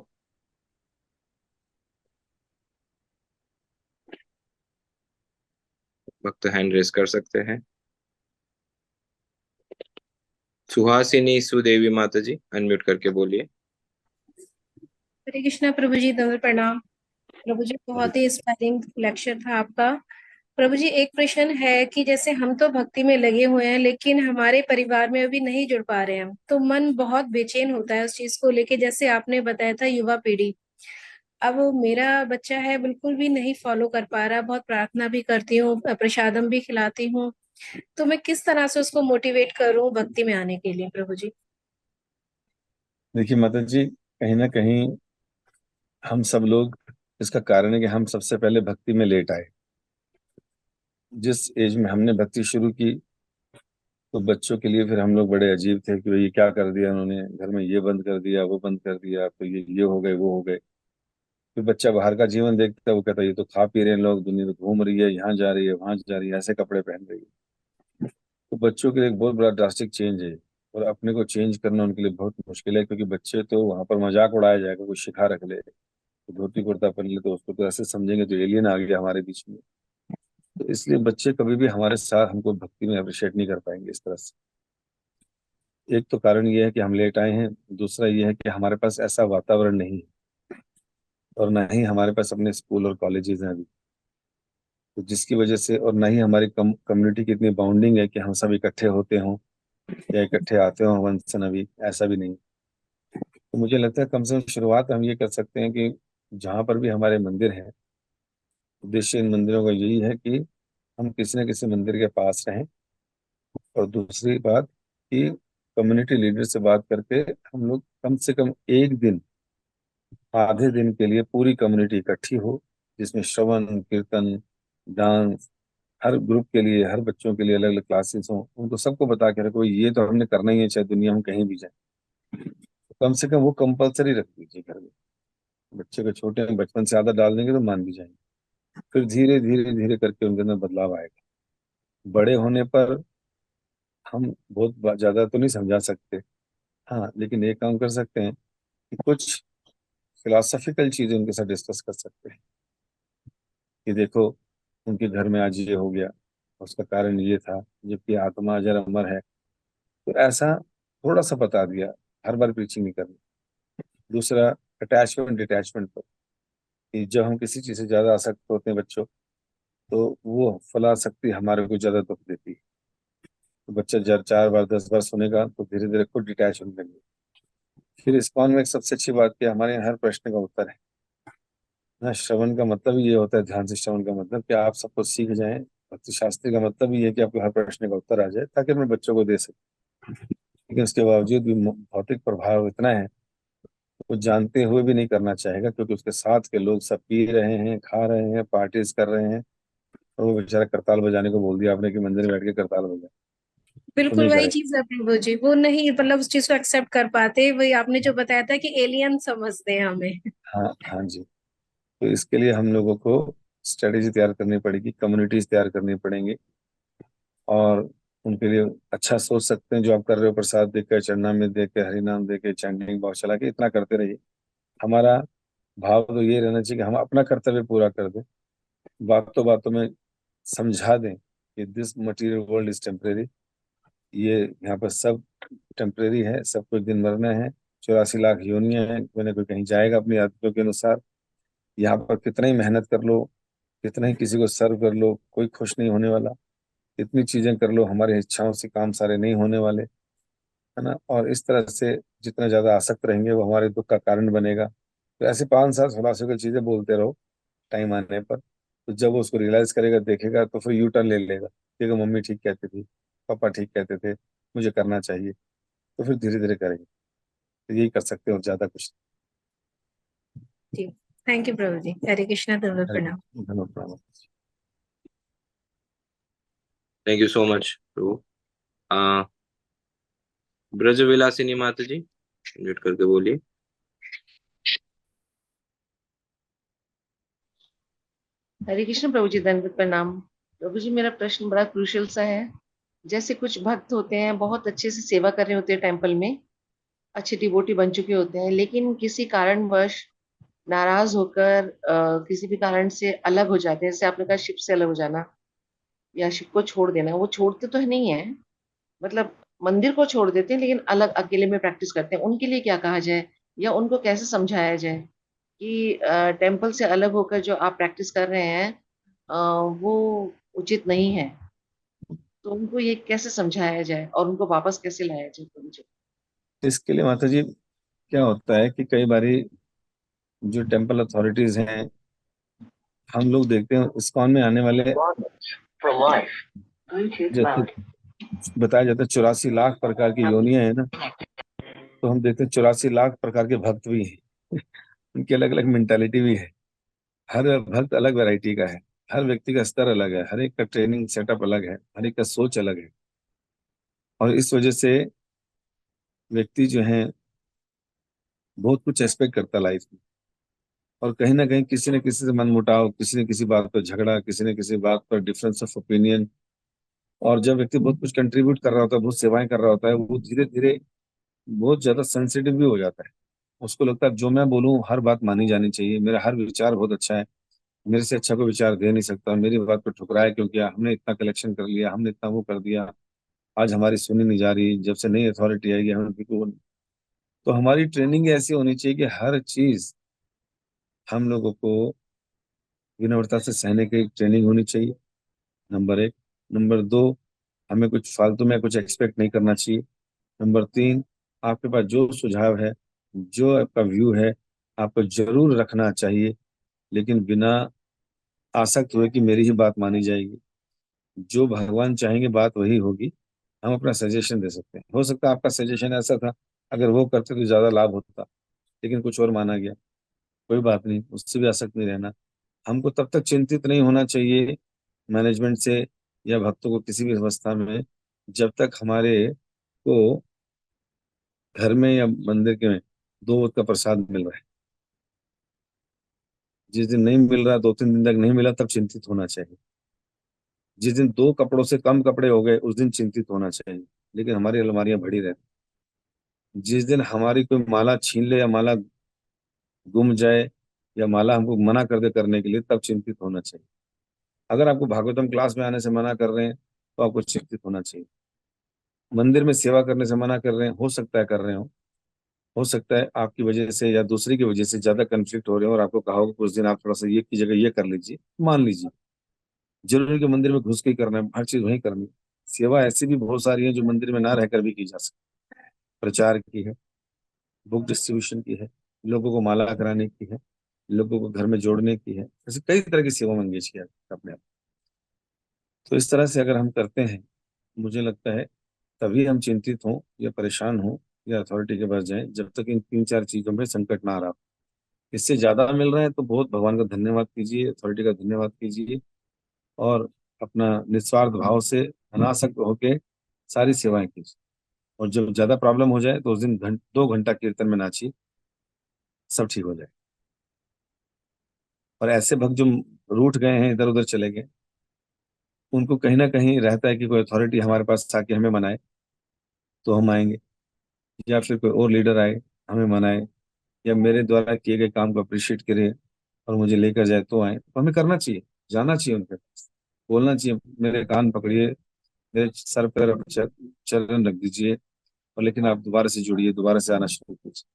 भक्त हैंड रेज कर सकते हैं। सुहासिनी सुदेवी माता जी, अनम्यूट करके बोलिए। हरे कृष्णा प्रभु जी, दंड प्रणाम। प्रभु जी बहुत ही इंस्पायरिंग लेक्चर था आपका। प्रभु जी एक प्रश्न है कि जैसे हम तो भक्ति में लगे हुए हैं, लेकिन हमारे परिवार में अभी नहीं जुड़ पा रहे हैं, तो मन बहुत बेचैन होता है उस चीज को लेके। जैसे आपने बताया था युवा पीढ़ी, अब मेरा बच्चा है बिल्कुल भी नहीं फॉलो कर पा रहा। बहुत प्रार्थना भी करती हूँ, प्रसादम भी खिलाती हूँ, तो मैं किस तरह से उसको मोटिवेट करूँ भक्ति में आने के लिए प्रभु जी? देखिए माता जी, कहीं ना कहीं हम सब लोग, इसका कारण है कि हम सबसे पहले भक्ति में लेट आए। जिस एज में हमने भक्ति शुरू की, तो बच्चों के लिए फिर हम लोग बड़े अजीब थे कि भाई ये क्या कर दिया उन्होंने, घर में ये बंद कर दिया, वो बंद कर दिया, तो ये हो गए, वो हो गए। फिर बच्चा बाहर का जीवन देखता है, वो कहता है ये तो खा पी रहे हैं लोग, दुनिया तो घूम रही है, यहाँ जा रही है, वहां जा रही है, ऐसे कपड़े पहन रही है। तो बच्चों के लिए एक बहुत बड़ा ड्रास्टिक चेंज है, और अपने को चेंज करना उनके लिए बहुत मुश्किल है, क्योंकि बच्चे तो वहां पर मजाक उड़ाया जाएगा, कोई शिखा रख ले, तो धोती कुर्ता पहन ले, तो उसको तो ऐसे समझेंगे तो एलियन आ गया हमारे बीच में। तो इसलिए बच्चे कभी भी हमारे साथ हमको भक्ति में अप्रिशिएट नहीं कर पाएंगे इस तरह से। एक तो कारण ये है कि हम लेट आए हैं, दूसरा ये है कि हमारे पास ऐसा वातावरण नहीं है, और ना ही हमारे पास अपने स्कूल और कॉलेजेस हैं अभी। तो जिसकी वजह से, और ना ही हमारी कम्युनिटी की इतनी बाउंडिंग है कि हम सब इकट्ठे होते हों या इकट्ठे आते हों वंस इन अ वीक, ऐसा भी नहीं। तो मुझे लगता है कम से कम शुरुआत हम ये कर सकते हैं कि जहाँ पर भी हमारे मंदिर हैं, उद्देश्य इन मंदिरों का यही है कि हम किसी न किसी मंदिर के पास रहें। और दूसरी बात कि कम्युनिटी लीडर से बात करके हम लोग कम से कम एक दिन, आधे दिन के लिए पूरी कम्युनिटी इकट्ठी हो, जिसमें श्रवण कीर्तन, डांस, हर ग्रुप के लिए, हर बच्चों के लिए अलग अलग क्लासेस हों, उनको सबको बता के रखो ये तो हमने करना ही है, चाहे दुनिया में कहीं भी जाए। तो कम से कम वो कंपलसरी रख दीजिए घर में। बच्चे को छोटे में बचपन से आदत डाल देंगे तो मान भी जाएंगे। फिर धीरे धीरे धीरे करके उनके अंदर बदलाव आएगा। बड़े होने पर हम बहुत ज्यादा तो नहीं समझा सकते, हाँ, लेकिन एक काम कर सकते हैं कि कुछ फिलोसफिकल चीजें उनके साथ डिस्कस कर सकते हैं कि देखो, उनके घर में आज ये हो गया, उसका कारण ये था, जबकि आत्मा अजर अमर है। तो ऐसा थोड़ा सा बता दिया, हर बार प्रीचिंग नहीं करनी। दूसरा, अटैचमेंट डिटैचमेंट पर, कि जब हम किसी चीज से ज्यादा आसक्त होते हैं बच्चों, तो वो फलाशक्ति हमारे को ज्यादा दुख देती है। तो बच्चा जब 4 बार 10 बार सुनेगा तो धीरे धीरे खुद डिटैच होने लगेगा। फिर इस्कॉन में एक सबसे अच्छी बात कि हमारे यहाँ हर प्रश्न का उत्तर है ना। श्रवण का मतलब ही ये होता है, ध्यान से श्रवण का मतलब कि आप सब कुछ सीख जाएं। भक्ति शास्त्री का मतलब ही है कि आपको हर प्रश्न का उत्तर आ जाए ताकि अपने बच्चों को दे सके। लेकिन उसके बावजूद भी भौतिक प्रभाव इतना है, वो जानते हुए भी नहीं करना चाहेगा, क्योंकि उसके साथ के लोग सब पी रहे हैं, खा रहे हैं, पार्टीज कर रहे हैं, और वो बेचारा करताल बजाने को बोल दिया आपने कि मंदिर में बैठ के करताल बजा, तो बिल्कुल नहीं वही करेगा। चीज है प्रभु जी, वो नहीं मतलब उस चीज को एक्सेप्ट कर पाते, वही आपने जो बताया था कि एलियन समझते हैं हमें। हाँ हाँ जी। तो इसके लिए हम लोगों को स्ट्रेटेजी तैयार करनी पड़ेगी, कम्युनिटीज तैयार करनी पड़ेंगी, और उनके लिए अच्छा सोच सकते हैं जो आप कर रहे हो, प्रसाद देकर, चरणा में देकर, हरिनाम देकर, चैंटिंग बॉक्स चला के, इतना करते रहिए। हमारा भाव तो ये रहना चाहिए कि हम अपना कर्तव्य पूरा कर दें, बातों बातों में समझा दें कि this material world is temporary, ये यहाँ पर सब टेम्परेरी है, सब कुछ दिन मरना है। 84 लाख योनियां हैं, कोई ना कोई कहीं जाएगा अपनी आदतों के अनुसार। यहाँ पर कितना ही मेहनत कर लो, कितना ही किसी को सर्व कर लो, कोई खुश नहीं होने वाला। इतनी चीजें कर लो, हमारी इच्छाओं से काम सारे नहीं होने वाले, है ना। और इस तरह से जितना ज्यादा आसक्त रहेंगे वो हमारे दुख का कारण बनेगा। तो ऐसे 5 7 फिलोसफिकल चीजें बोलते रहो, टाइम आने पर तो जब वो उसको रियलाइज करेगा, देखेगा, तो फिर यू टर्न ले लेगा, क्योंकि मम्मी ठीक कहती थी, पापा ठीक कहते थे, मुझे करना चाहिए। तो फिर धीरे धीरे करेंगे। तो यही कर सकते हो, ज्यादा कुछ जी, थैंक यू प्रभु जी। हरे कृष्णा, दंडवत नहीं। प्रणाम। धन्यवाद। थैंक यू सो मच प्रभु। आ, ब्रजविलासिनी माता जी, म्यूट करके बोलिए। हरे कृष्ण प्रभु जी, दंडवत प्रणाम। प्रभु जी, मेरा प्रश्न बड़ा क्रूशियल सा है। जैसे कुछ भक्त होते हैं, बहुत अच्छे से सेवा कर रहे होते हैं टेम्पल में, अच्छे डिवोटी बन चुके होते हैं, लेकिन किसी कारणवश नाराज होकर किसी भी कारण से अलग हो जाते हैं। जैसे आपने कहा शिप से अलग हो जाना या शिप को छोड़ देना, वो छोड़ते तो नहीं है, मतलब मंदिर को छोड़ देते हैं लेकिन अलग अकेले में प्रैक्टिस करते हैं। उनके लिए क्या कहा जाए या उनको कैसे समझाया जाए कि टेम्पल से अलग होकर जो आप प्रैक्टिस कर रहे हैं वो उचित नहीं है। तो उनको ये कैसे समझाया जाए और उनको वापस कैसे लाया जाए प्रभु जी? इसके लिए माता जी क्या होता है कि कई बारी जो टेम्पल अथॉरिटीज हैं, हम लोग देखते हैं इस्कॉन में आने वाले, जैसे बताया जाता है 84 लाख प्रकार की योनियां है ना, तो हम देखते हैं 84 लाख प्रकार के भक्त भी हैं। उनकी अलग अलग मेंटालिटी भी है। हर भक्त अलग वैरायटी का है, हर व्यक्ति का स्तर अलग है, हर एक का ट्रेनिंग सेटअप अलग है, हर एक का सोच अलग है। और इस वजह से व्यक्ति जो है बहुत कुछ एक्सपेक्ट करता लाइफ में, और कहीं ना कहीं किसी न किसी से मनमुटाव, किसी न किसी बात पर झगड़ा, किसी न किसी बात पर डिफरेंस ऑफ ओपिनियन। और जब व्यक्ति बहुत कुछ कंट्रीब्यूट कर रहा होता है, बहुत सेवाएं कर रहा होता है, वो धीरे धीरे बहुत ज्यादा सेंसिटिव भी हो जाता है। उसको लगता है जो मैं बोलूं हर बात मानी जानी चाहिए, मेरा हर विचार बहुत अच्छा है, मेरे से अच्छा कोई विचार दे नहीं सकता, मेरी बात पर ठुकराया क्यों किया, हमने इतना कलेक्शन कर लिया, हमने इतना वो कर दिया, आज हमारी सुनी नहीं जा रही, जब से नई अथॉरिटी आएगी हम बिल्कुल। तो हमारी ट्रेनिंग ऐसी होनी चाहिए कि हर चीज हम लोगों को विनम्रता से सहने की ट्रेनिंग होनी चाहिए, नंबर 1। नंबर 2, हमें कुछ फालतू में कुछ एक्सपेक्ट नहीं करना चाहिए। नंबर 3, आपके पास जो सुझाव है जो आपका व्यू है आपको जरूर रखना चाहिए, लेकिन बिना आसक्त हुए कि मेरी ही बात मानी जाएगी। जो भगवान चाहेंगे बात वही होगी। हम अपना सजेशन दे सकते हैं, हो सकता है आपका सजेशन ऐसा था, अगर वो करते तो ज्यादा लाभ होता, लेकिन कुछ और माना गया। कोई बात नहीं, उससे भी आसक्त नहीं रहना। हमको तब तक चिंतित नहीं होना चाहिए मैनेजमेंट से या भक्तों को किसी भी अवस्था में, जब तक हमारे को घर में या मंदिर के में 2 वक्त का प्रसाद मिल रहा है। जिस दिन नहीं मिल रहा, 2-3 दिन तक नहीं मिला, तब चिंतित होना चाहिए। जिस दिन 2 कपड़ों से कम कपड़े हो गए उस दिन चिंतित होना चाहिए, लेकिन हमारी अलमारियां भरी रहती। जिस दिन हमारी कोई माला छीन ले या माला गुम जाए या माला हमको मना कर दे करने के लिए, तब चिंतित होना चाहिए। अगर आपको भागवतम क्लास में आने से मना कर रहे हैं तो आपको चिंतित होना चाहिए। मंदिर में सेवा करने से मना कर रहे हैं, हो सकता है कर रहे हो सकता है आपकी वजह से या दूसरे की वजह से ज्यादा कन्फ्लिक्ट हो रहे हो और आपको कहा होगा कुछ दिन आप थोड़ा सा ये की जगह ये कर लीजिए, मान लीजिए। जरूरी कि मंदिर में घुस के ही करना है, हर चीज वहीं करनी है। सेवा ऐसी भी बहुत सारी है जो मंदिर में ना रहकर भी की जा सकती है। प्रचार की है, बुक डिस्ट्रीब्यूशन की है, लोगों को माला कराने की है, लोगों को घर में जोड़ने की है, ऐसे कई तरह की सेवा में एंगेज किया जाता है अपने आप। तो इस तरह से अगर हम करते हैं, मुझे लगता है तभी हम चिंतित हों या परेशान हों या अथॉरिटी के पास जाएं, जब तक इन 3-4 चीजों में संकट ना आ रहा हो। इससे ज्यादा मिल रहा है तो बहुत भगवान का धन्यवाद कीजिए, अथॉरिटी का धन्यवाद कीजिए, और अपना निस्वार्थ भाव से अनासक्त होके सारी सेवाएं कीजिए। और जब ज्यादा प्रॉब्लम हो जाए तो उस दिन 2 घंटा कीर्तन में नाचिए, सब ठीक हो जाए। और ऐसे भक्त जो रूठ गए हैं, इधर उधर चले गए, उनको कहीं ना कहीं रहता है कि कोई अथॉरिटी हमारे पास आके हमें मनाए तो हम आएंगे, या फिर कोई और लीडर आए हमें मनाए, या मेरे द्वारा किए गए काम को अप्रिशिएट करे और मुझे लेकर जाए तो आए। तो हमें करना चाहिए, जाना चाहिए उनके पास, बोलना चाहिए मेरे कान पकड़िए, मेरे सर पर चरण रख दीजिए, और लेकिन आप दोबारा से जुड़िए, दोबारा से आना शुरू कीजिए।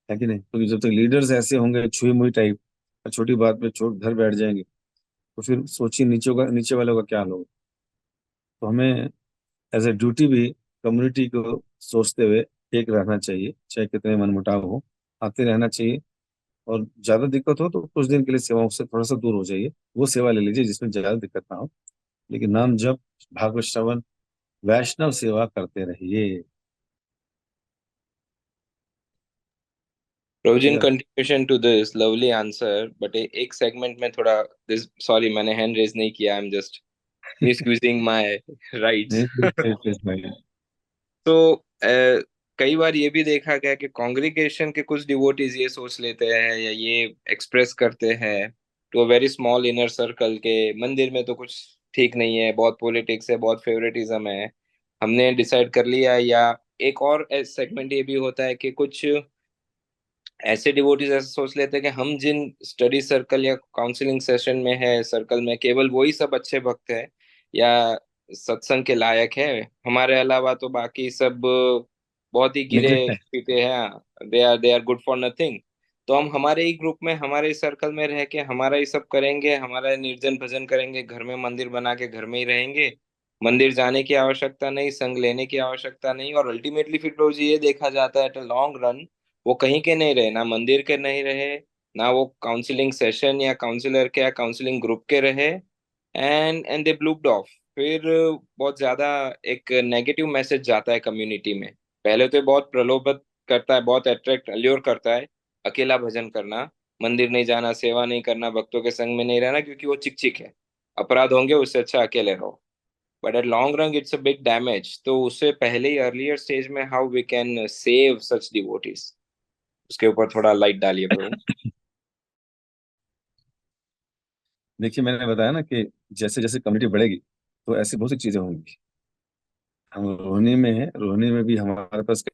है कि नहीं? क्योंकि जब तक लीडर्स ऐसे होंगे छुई मुई टाइप, और छोटी बात पे छोड़ घर बैठ जाएंगे, तो फिर सोचिए नीचे वालों का क्या हाल होगा। तो हमें एज ए ड्यूटी भी कम्युनिटी को सोचते हुए एक रहना चाहिए, चाहे कितने मनमुटाव हो, आते रहना चाहिए। और ज्यादा दिक्कत हो तो कुछ दिन के लिए सेवाओं से थोड़ा सा दूर हो जाइए, वो सेवा ले लीजिए जिसमें ज्यादा दिक्कत ना हो, लेकिन नाम जप, भागवत श्रवण, वैष्णव सेवा करते रहिए। प्रभु जी, ठीक इन है। Continuation to this lovely answer, but एक सेगमेंट में थोड़ा दिस, सॉरी मैंने हैंड रेज नहीं किया, I am just misusing my rights. नहीं, प्लीज भाई। तो कई बार ये भी देखा गया कि कॉन्ग्रीगेशन के कुछ डिवोटीज ये सोच लेते हैं या ये एक्सप्रेस करते हैं to a very small inner circle के मंदिर में तो कुछ ठीक नहीं है, बहुत पॉलिटिक्स है, बहुत फेवरेटिज्म है, हमने डिसाइड कर लिया है। या एक और सेगमेंट ये भी होता है कि कुछ ऐसे डिवोटीज ऐसा सोच लेते हैं कि हम जिन स्टडी सर्कल या काउंसलिंग सेशन में है सर्कल में, केवल वही सब अच्छे भक्त है या सत्संग के लायक है, हमारे अलावा तो बाकी सब बहुत ही गिरे निकट है। पीते हैं, they are good for nothing. तो हम हमारे ही ग्रुप में, हमारे ही सर्कल में रह के हमारा ही सब करेंगे, हमारा निर्जन भजन करेंगे, घर में मंदिर बना के घर में ही रहेंगे, मंदिर जाने की आवश्यकता नहीं, संग लेने की आवश्यकता नहीं, और अल्टीमेटली फिर रोज ये देखा जाता है एट अ लॉन्ग रन वो कहीं के नहीं रहे, ना मंदिर के नहीं रहे, ना वो काउंसलिंग सेशन या काउंसलर के या काउंसलिंग ग्रुप के रहे, एंड दे ब्लूप्ड ऑफ। फिर बहुत ज्यादा एक नेगेटिव मैसेज जाता है कम्युनिटी में। पहले तो ये बहुत प्रलोभित करता है, बहुत अट्रैक्ट अल्योर करता है, अकेला भजन करना, मंदिर नहीं जाना, सेवा नहीं करना, भक्तों के संग में नहीं रहना, क्योंकि वो चिक चिक है, अपराध होंगे, उससे अच्छा अकेले रहो। But at long run it's a big damage. तो उससे पहले ही अर्लियर स्टेज में how we can save such devotees, उसके ऊपर थोड़ा लाइट डालिए प्रभु। देखिए मैंने बताया ना कि जैसे जैसे कम्युनिटी बढ़ेगी तो ऐसी बहुत सी चीजें होंगी। हम रोहिणी में है, रोहिणी में भी हमारे पास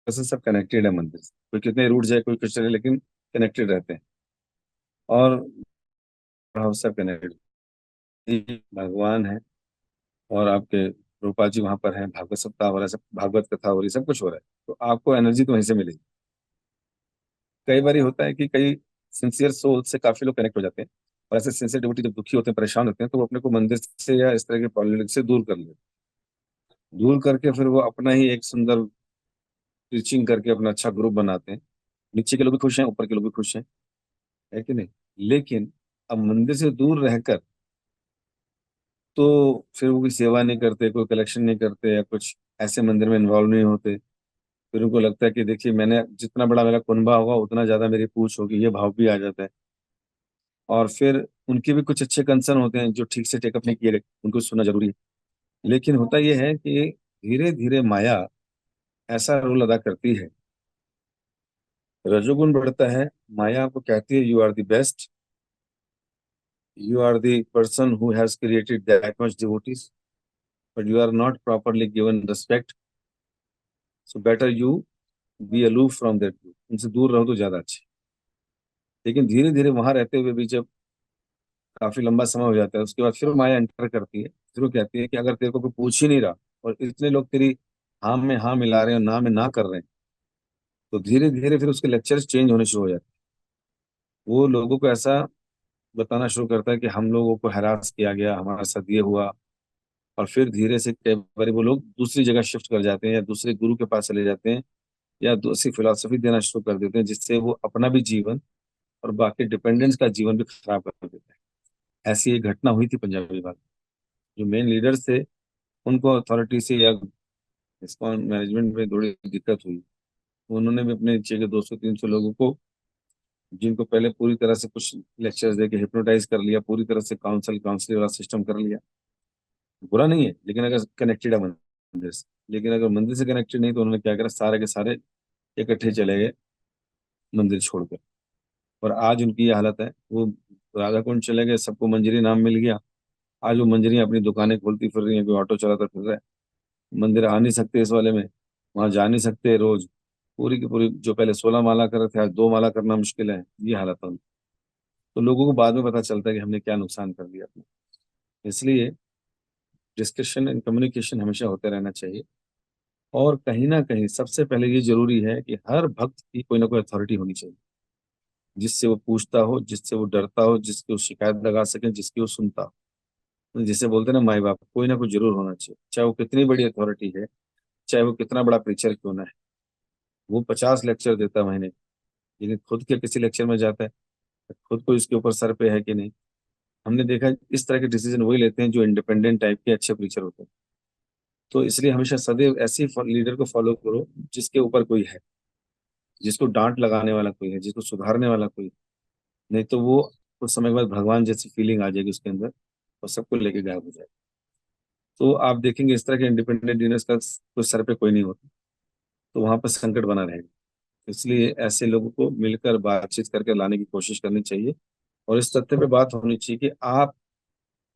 कैसे सब कनेक्टेड है मंदिर से, कोई कितने रूट जाए कोई कुछ चले, लेकिन कनेक्टेड रहते हैं। और हम सब कनेक्टेड, भगवान है, और आपके रूपा जी वहां पर हैं, भागवत सप्ताह हो रहा है, सब भागवत कथा हो रही है, सब कुछ हो रहा है, तो आपको एनर्जी तो वहीं से मिलेगी। कई बार होता है कि कई सिंसियर सोल से काफी लोग कनेक्ट हो जाते हैं, और ऐसे सिंसियर डिवोटी जब दुखी होते हैं, परेशान होते हैं, तो वो अपने को मंदिर से या इस तरह के पॉलिटिक्स से दूर कर लेते हैं। दूर करके फिर वो अपना ही एक सुंदर टीचिंग करके अपना अच्छा ग्रुप बनाते हैं, नीचे के लोग भी खुश हैं, ऊपर के लोग भी खुश हैं, है कि नहीं? लेकिन अब मंदिर से दूर रहकर तो फिर वो कोई सेवा नहीं करते, कोई कलेक्शन नहीं करते, या कुछ ऐसे मंदिर में इन्वॉल्व नहीं होते। फिर उनको लगता है कि देखिए, मैंने जितना बड़ा मेरा कुनबा होगा उतना ज्यादा मेरी पूछ होगी, ये भाव भी आ जाता है। और फिर उनके भी कुछ अच्छे कंसर्न होते हैं जो ठीक से टेकअप नहीं किए गए, उनको सुनना जरूरी है। लेकिन होता यह है कि धीरे धीरे माया ऐसा रोल अदा करती है, रजोगुण बढ़ता है, माया आपको कहती है you are the best, you are the person who has created that much devotees, but you are not properly given respect, so better you be aloof from that group, उनसे दूर रहो तो ज्यादा अच्छे। लेकिन धीरे धीरे वहां रहते हुए भी जब काफी लंबा समय हो जाता है, उसके बाद फिर माया एंटर करती है, फिर वो कहती है कि अगर तेरे को कोई पूछ ही नहीं रहा और इतने लोग तेरी हाँ में हाँ मिला रहे हैं और ना में ना कर रहे हैं, तो धीरे धीरे फिर उसके लेक्चर्स चेंज होने शुरू हो जाते हैं। वो लोगों को ऐसा बताना शुरू करता है कि हम लोगों को हरास किया गया, हमारे साथ ये हुआ। और फिर धीरे से कई बार वो लोग दूसरी जगह शिफ्ट कर जाते हैं या दूसरे गुरु के पास चले जाते हैं या दूसरी फिलॉसफी देना शुरू कर देते हैं, जिससे वो अपना भी जीवन और बाकी डिपेंडेंट्स का जीवन भी खराब कर देते हैं। ऐसी एक घटना हुई थी पंजाबी बाग में। जो मेन लीडर्स थे उनको अथॉरिटी से या इसको मैनेजमेंट में थोड़ी दिक्कत हुई, तो उन्होंने भी अपने नीचे के 200-300 लोगों को, जिनको पहले पूरी तरह से कुछ लेक्चर्स देके हिप्नोटाइज कर लिया, पूरी तरह से काउंसलिंग वाला सिस्टम कर लिया। बुरा नहीं है, लेकिन अगर कनेक्टेड है मंदिर से। लेकिन अगर मंदिर से कनेक्टेड नहीं, तो उन्होंने क्या करा, सारे के सारे इकट्ठे चले गए मंदिर छोड़कर। और आज उनकी ये हालत है, वो राधा कुंड चले गए, सबको मंजरी नाम मिल गया। आज वो मंजरी अपनी दुकानें खोलती फिर रही है, कोई ऑटो चलाता फिर रहा है। मंदिर आ नहीं सकते इस वाले में, वहां जा नहीं सकते रोज। पूरी की पूरी जो पहले 16 माला कर रहे थे, आज 2 माला करना मुश्किल है, ये हालत है उनकी। तो लोगों को बाद में पता चलता है कि हमने क्या नुकसान कर दिया अपना। इसलिए डिस्कशन एंड कम्युनिकेशन हमेशा होते रहना चाहिए। और कहीं ना कहीं सबसे पहले ये जरूरी है कि हर भक्त की कोई ना कोई अथॉरिटी होनी चाहिए, जिससे वो पूछता हो, जिससे वो डरता हो, जिसकी वो शिकायत लगा सके, जिसकी वो सुनता हो। जिसे बोलते हैं ना माई बाप, कोई ना कोई जरूर होना चाहिए, चाहे वो कितनी बड़ी अथॉरिटी है, चाहे वो कितना बड़ा प्रीचर क्यों ना है। वो 50 लेक्चर देता है महीने, लेकिन खुद के किसी लेक्चर में जाता है, खुद को इसके ऊपर सर पे है कि नहीं। हमने देखा है, इस तरह के डिसीजन वही लेते हैं जो इंडिपेंडेंट टाइप के अच्छे प्रीचर होते हैं। तो इसलिए हमेशा सदैव ऐसे लीडर को फॉलो करो जिसके ऊपर कोई है, जिसको डांट लगाने वाला कोई है, जिसको सुधारने वाला कोई है। नहीं तो वो कुछ समय के बाद भगवान जैसी फीलिंग आ जाएगी उसके अंदर और सबको लेके गायब हो जाएगा। तो आप देखेंगे इस तरह के इंडिपेंडेंट लीडर्स का कोई सर पे कोई नहीं होता, तो वहां पर संकट बना रहेगा। इसलिए ऐसे लोगों को मिलकर बातचीत करके लाने की कोशिश करनी चाहिए। और इस तथ्य पे बात होनी चाहिए कि आप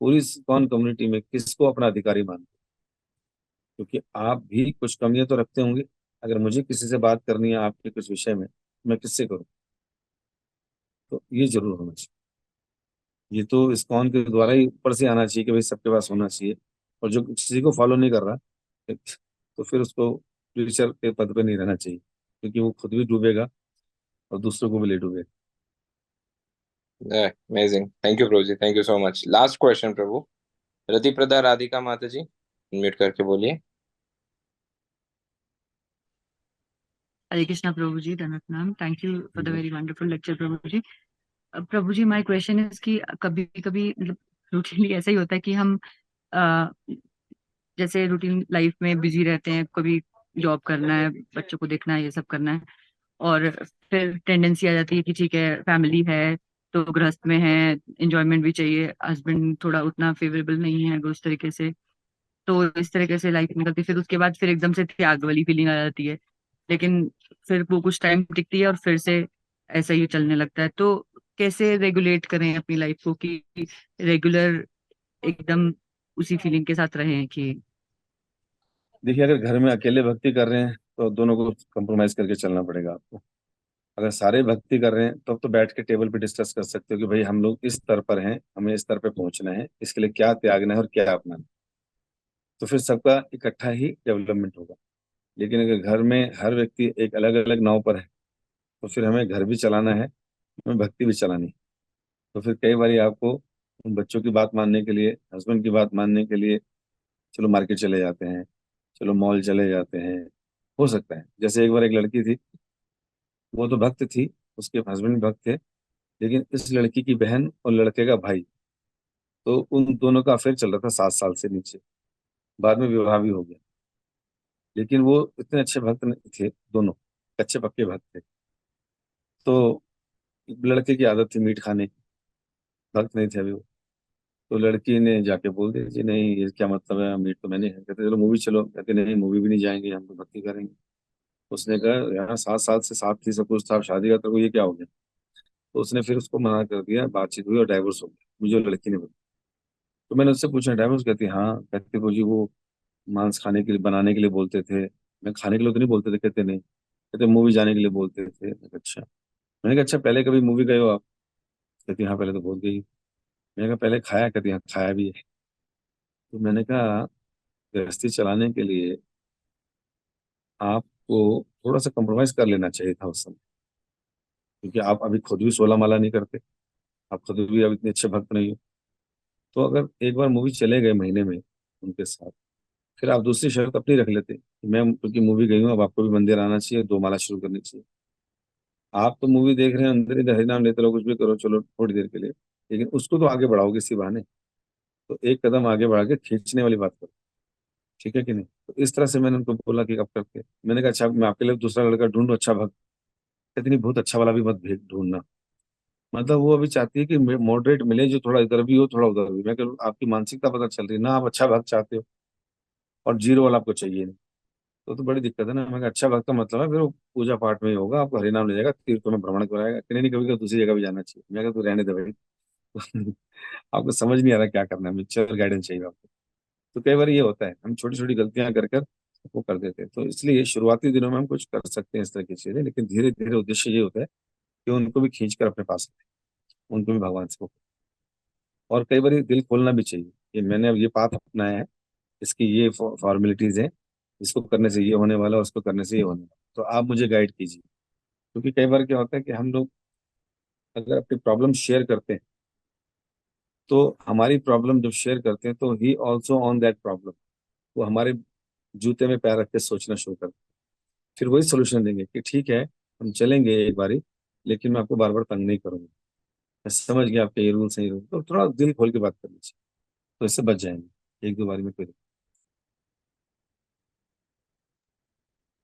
पूरी कौन कम्युनिटी में किसको अपना अधिकारी मानते हैं, क्योंकि आप भी कुछ कमियां तो रखते होंगे। अगर मुझे किसी से बात करनी है आपके कुछ विषय में, मैं किससे करूँ? तो ये जरूर होना चाहिए। ये तो इस्कॉन के द्वारा ही ऊपर से आना चाहिए कि भाई सबके पास होना चाहिए। और जो किसी को फॉलो नहीं कर रहा, तो फिर उसको टीचर के पद पे नहीं रहना चाहिए, क्योंकि वो खुद भी डूबेगा और दूसरों को भी ले डूबेगा। Amazing, thank you Prabhu ji, thank you so much. Last question Prabhu, Rati Prada Radhika Mata ji, mute करके बोलिए। हरे कृष्णा प्रभु जी, धन्यवाद ma'am, thank you for the very wonderful lecture प्रभु जी। प्रभु जी, माय क्वेश्चन इज कि कभी कभी मतलब रूटीनली ऐसा ही होता है कि हम अ, जैसे रूटीन लाइफ में बिजी रहते हैं, कभी जॉब करना है, बच्चों को देखना है, ये सब करना है, और फिर टेंडेंसी आ जाती है कि ठीक है फैमिली है तो गृहस्थ में है, एंजॉयमेंट भी चाहिए, हस्बैंड थोड़ा उतना फेवरेबल नहीं है अगर उस तरीके से, तो इस तरीके से लाइफ निकलती है, फिर उसके बाद फिर एकदम से त्याग वाली फीलिंग आ जाती है। लेकिन फिर वो कुछ टाइम टिकती है और फिर से ऐसा ही चलने लगता है। तो कैसे रेगुलेट करें अपनी लाइफ को कि रेगुलर एकदम उसी फीलिंग के साथ रहें कि देखिए, अगर घर में अकेले भक्ति कर रहे हैं तो दोनों को कंप्रोमाइज करके चलना पड़ेगा आपको। अगर सारे भक्ति कर रहे हैं तब तो बैठ के टेबल पे डिस्कस कर सकते हो कि भाई हम लोग इस स्तर पर हैं, हमें इस स्तर पे पहुंचना है, इसके लिए क्या त्यागना है और क्या अपनाना है। तो फिर सबका इकट्ठा ही डेवलपमेंट होगा। लेकिन अगर घर में हर व्यक्ति एक अलग अलग नाव पर है, तो फिर हमें घर भी चलाना है, हमें भक्ति भी चलानी है। तो फिर कई बार आपको उन बच्चों की बात मानने के लिए, हस्बैंड की बात मानने के लिए, चलो मार्केट चले जाते हैं, चलो मॉल चले जाते हैं, हो सकता है। जैसे एक बार एक लड़की थी, वो तो भक्त थी, उसके हस्बैंड भक्त थे, लेकिन इस लड़की की बहन और लड़के का भाई, तो उन दोनों का अफेयर चल रहा था 7 साल से नीचे। बाद में विवाह भी हो गया, लेकिन वो इतने अच्छे भक्त नहीं थे दोनों, कच्चे पक्के भक्त थे। तो लड़के की आदत थी मीट खाने की, भक्त नहीं थे अभी वो। तो लड़की ने जाके बोल दिया जी नहीं, ये क्या मतलब है, मीट तो मैंने है। कहते चलो मूवी चलो, कहते नहीं मूवी भी नहीं जाएंगे, हम तो भक्ति करेंगे। उसने कहा यार 7 साल से साथ थी, सब कुछ था, अब शादी का तो ये क्या हो गया। तो उसने फिर उसको मना कर दिया, बातचीत हुई और डाइवोर्स हो गया, मुझे लड़की ने बताया। तो मैंने उससे पूछा डाइवोर्स, कहती हाँ। कहते को जी वो मांस खाने के लिए बनाने के लिए बोलते थे। मैं खाने के लिए तो नहीं बोलते थे, कहते नहीं। कहते मूवी जाने के लिए बोलते थे। मैंने कहा, अच्छा। मैंने कहा अच्छा पहले कभी मूवी गए हो आप। कहती हाँ पहले तो बहुत गई। मैंने कहा पहले खाया, कहती हाँ खाया भी है। तो मैंने कहा गृहस्थी चलाने के लिए आपको थोड़ा सा कॉम्प्रोमाइज कर लेना चाहिए था उस समय, क्योंकि आप अभी खुद भी 16 माला नहीं करते, आप खुद भी अब इतने अच्छे भक्त नहीं हो। तो अगर एक बार मूवी चले गए महीने में उनके साथ, फिर आप दूसरी शर्त अपनी रख लेते कि मैं क्योंकि मूवी गई हूँ, अब आपको भी मंदिर आना चाहिए, 2 माला शुरू करनी चाहिए। आप तो मूवी देख रहे हैं, अंदर इधर हरिनाम लेते रहो, कुछ भी करो, चलो थोड़ी देर के लिए, लेकिन उसको तो आगे बढ़ाओगे इसी बहाने। तो एक कदम आगे बढ़ा के खींचने वाली बात करो, ठीक है कि नहीं। तो इस तरह से मैंने उनको बोला कि अब करके मैंने कहा अच्छा मैं आपके लिए दूसरा लड़का ढूंढूं अच्छा भक्त। कहती नहीं बहुत अच्छा वाला भी मत भेज ढूंढना। मतलब वो अभी चाहती है कि मॉडरेट मिले, जो थोड़ा इधर भी हो थोड़ा उधर भी। मैं कह आपकी मानसिकता पता चल रही है ना, आप अच्छा भक्त चाहते हो और जीरो वाला आपको चाहिए नहीं। तो बड़ी दिक्कत है ना। मैं कहा अच्छा भक्त का मतलब है फिर वो पूजा पाठ में ही होगा, आपको हरिनाम ले जाएगा, तीर्थों में भ्रमण कराएगा, कि नहीं कभी कभी दूसरी जगह भी जाना चाहिए। मैं कहा तू रहने दे भाई। आपको समझ नहीं आ रहा क्या करना है, मिक्सर गाइडेंस चाहिए आपको। तो कई बार ये होता है, हम छोटी छोटी गलतियां कर कर वो कर देते हैं। तो इसलिए शुरुआती दिनों में हम कुछ कर सकते हैं इस तरह की चीजें, लेकिन धीरे धीरे उद्देश्य ये होता है कि उनको भी खींच कर अपने पास रखें, उनको भी भगवान से। और कई बार ये दिल खोलना भी चाहिए कि मैंने अब ये पाथ अपनाया है, इसकी ये फॉर्मेलिटीज है, इसको करने से ये होने वाला है, उसको करने से ये होने वाला है। तो आप मुझे गाइड कीजिए। क्योंकि कई बार क्या होता है कि हम लोग अगर अपनी प्रॉब्लम शेयर करते हैं, तो हमारी प्रॉब्लम जब शेयर करते हैं तो he also on that problem, वो हमारे जूते में पैर रख के सोचना शुरू करते हैं। फिर वही सोल्यूशन देंगे कि ठीक है हम चलेंगे एक बारी, लेकिन मैं आपको बार बार तंग नहीं करूंगा, मैं समझ गया आपके ये रूल्स हैं, ये रूल। तो थोड़ा दिल खोल के बात कर लीजिए, तो इससे बच जाएंगे, एक दो बारी में कोई दिक्कत।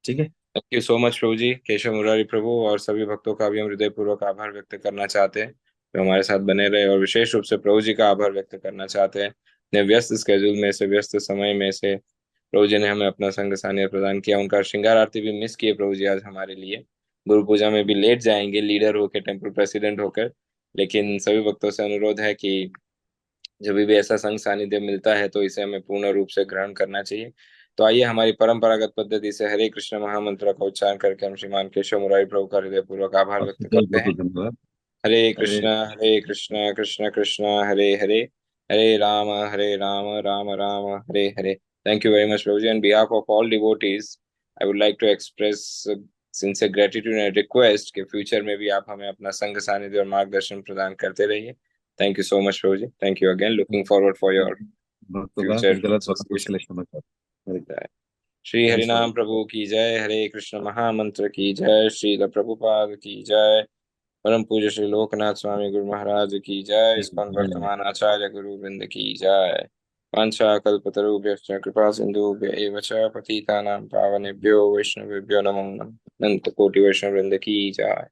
ठीक है। Thank you so much Prabhu जी। केशव मुरारी प्रभु और सभी भक्तों का भी हम हृदयपूर्वक आभार व्यक्त करना चाहते हैं जो हमारे साथ बने रहे, और विशेष रूप से प्रभु जी का आभार व्यक्त करना चाहते हैं। अपने व्यस्त स्केड्यूल में से, व्यस्त समय में से प्रभु जी ने हमें अपना संग सानिध्य प्रदान किया। उनका श्रृंगार आरती भी मिस किए प्रभु जी आज हमारे लिए। गुरु पूजा में भी लेट जाएंगे लीडर होकर, टेम्पल प्रेसिडेंट होकर, लेकिन सभी भक्तों से अनुरोध है कि जब भी ऐसा संग सानिध्य मिलता है तो इसे हमें पूर्ण रूप से ग्रहण करना चाहिए। तो आइए हमारी परंपरागत पद्धति से हरे कृष्ण महामंत्र का उच्चारण करके हम श्रीमान केशव मुरारी प्रभु का हृदय पूर्वक आभार व्यक्त बहुत करते हैं। बहुत धन्यवाद। अरे Hare Krishna Krishna Krishna Hare Hare, Hare Ram Ram Ram Hare Hare. Thank you very much Prabhu ji. On behalf of all devotees I would like to express sincere gratitude and request कि फ्यूचर में भी आप हमें अपना संग सानिध्य और मार्गदर्शन प्रदान करते रहिए। Thank you so much, Prabhuji. Thank you again. Looking forward for your भक्तों का future कुछ गलत होगा तो उसके association. लिए क्षमा करें। जय श्री थैंक्स फॉर हरिनाम प्रभु की जय, हरे कृष्ण महामंत्र की जय, श्री प्रभुपाद की जय, परम पूज्य श्री लोकनाथ स्वामी गुरु महाराज की जय, इस्कॉन वर्तमान आचार्य गुरु वृंद की जय। वाञ्छा कल्पतरुभ्यश्च कृपा सिन्धुभ्य एव च पतितानां पावनेभ्यो वैष्णवेभ्यो नमो नमः। अनंत कोटि वैष्णव वृंद की जय।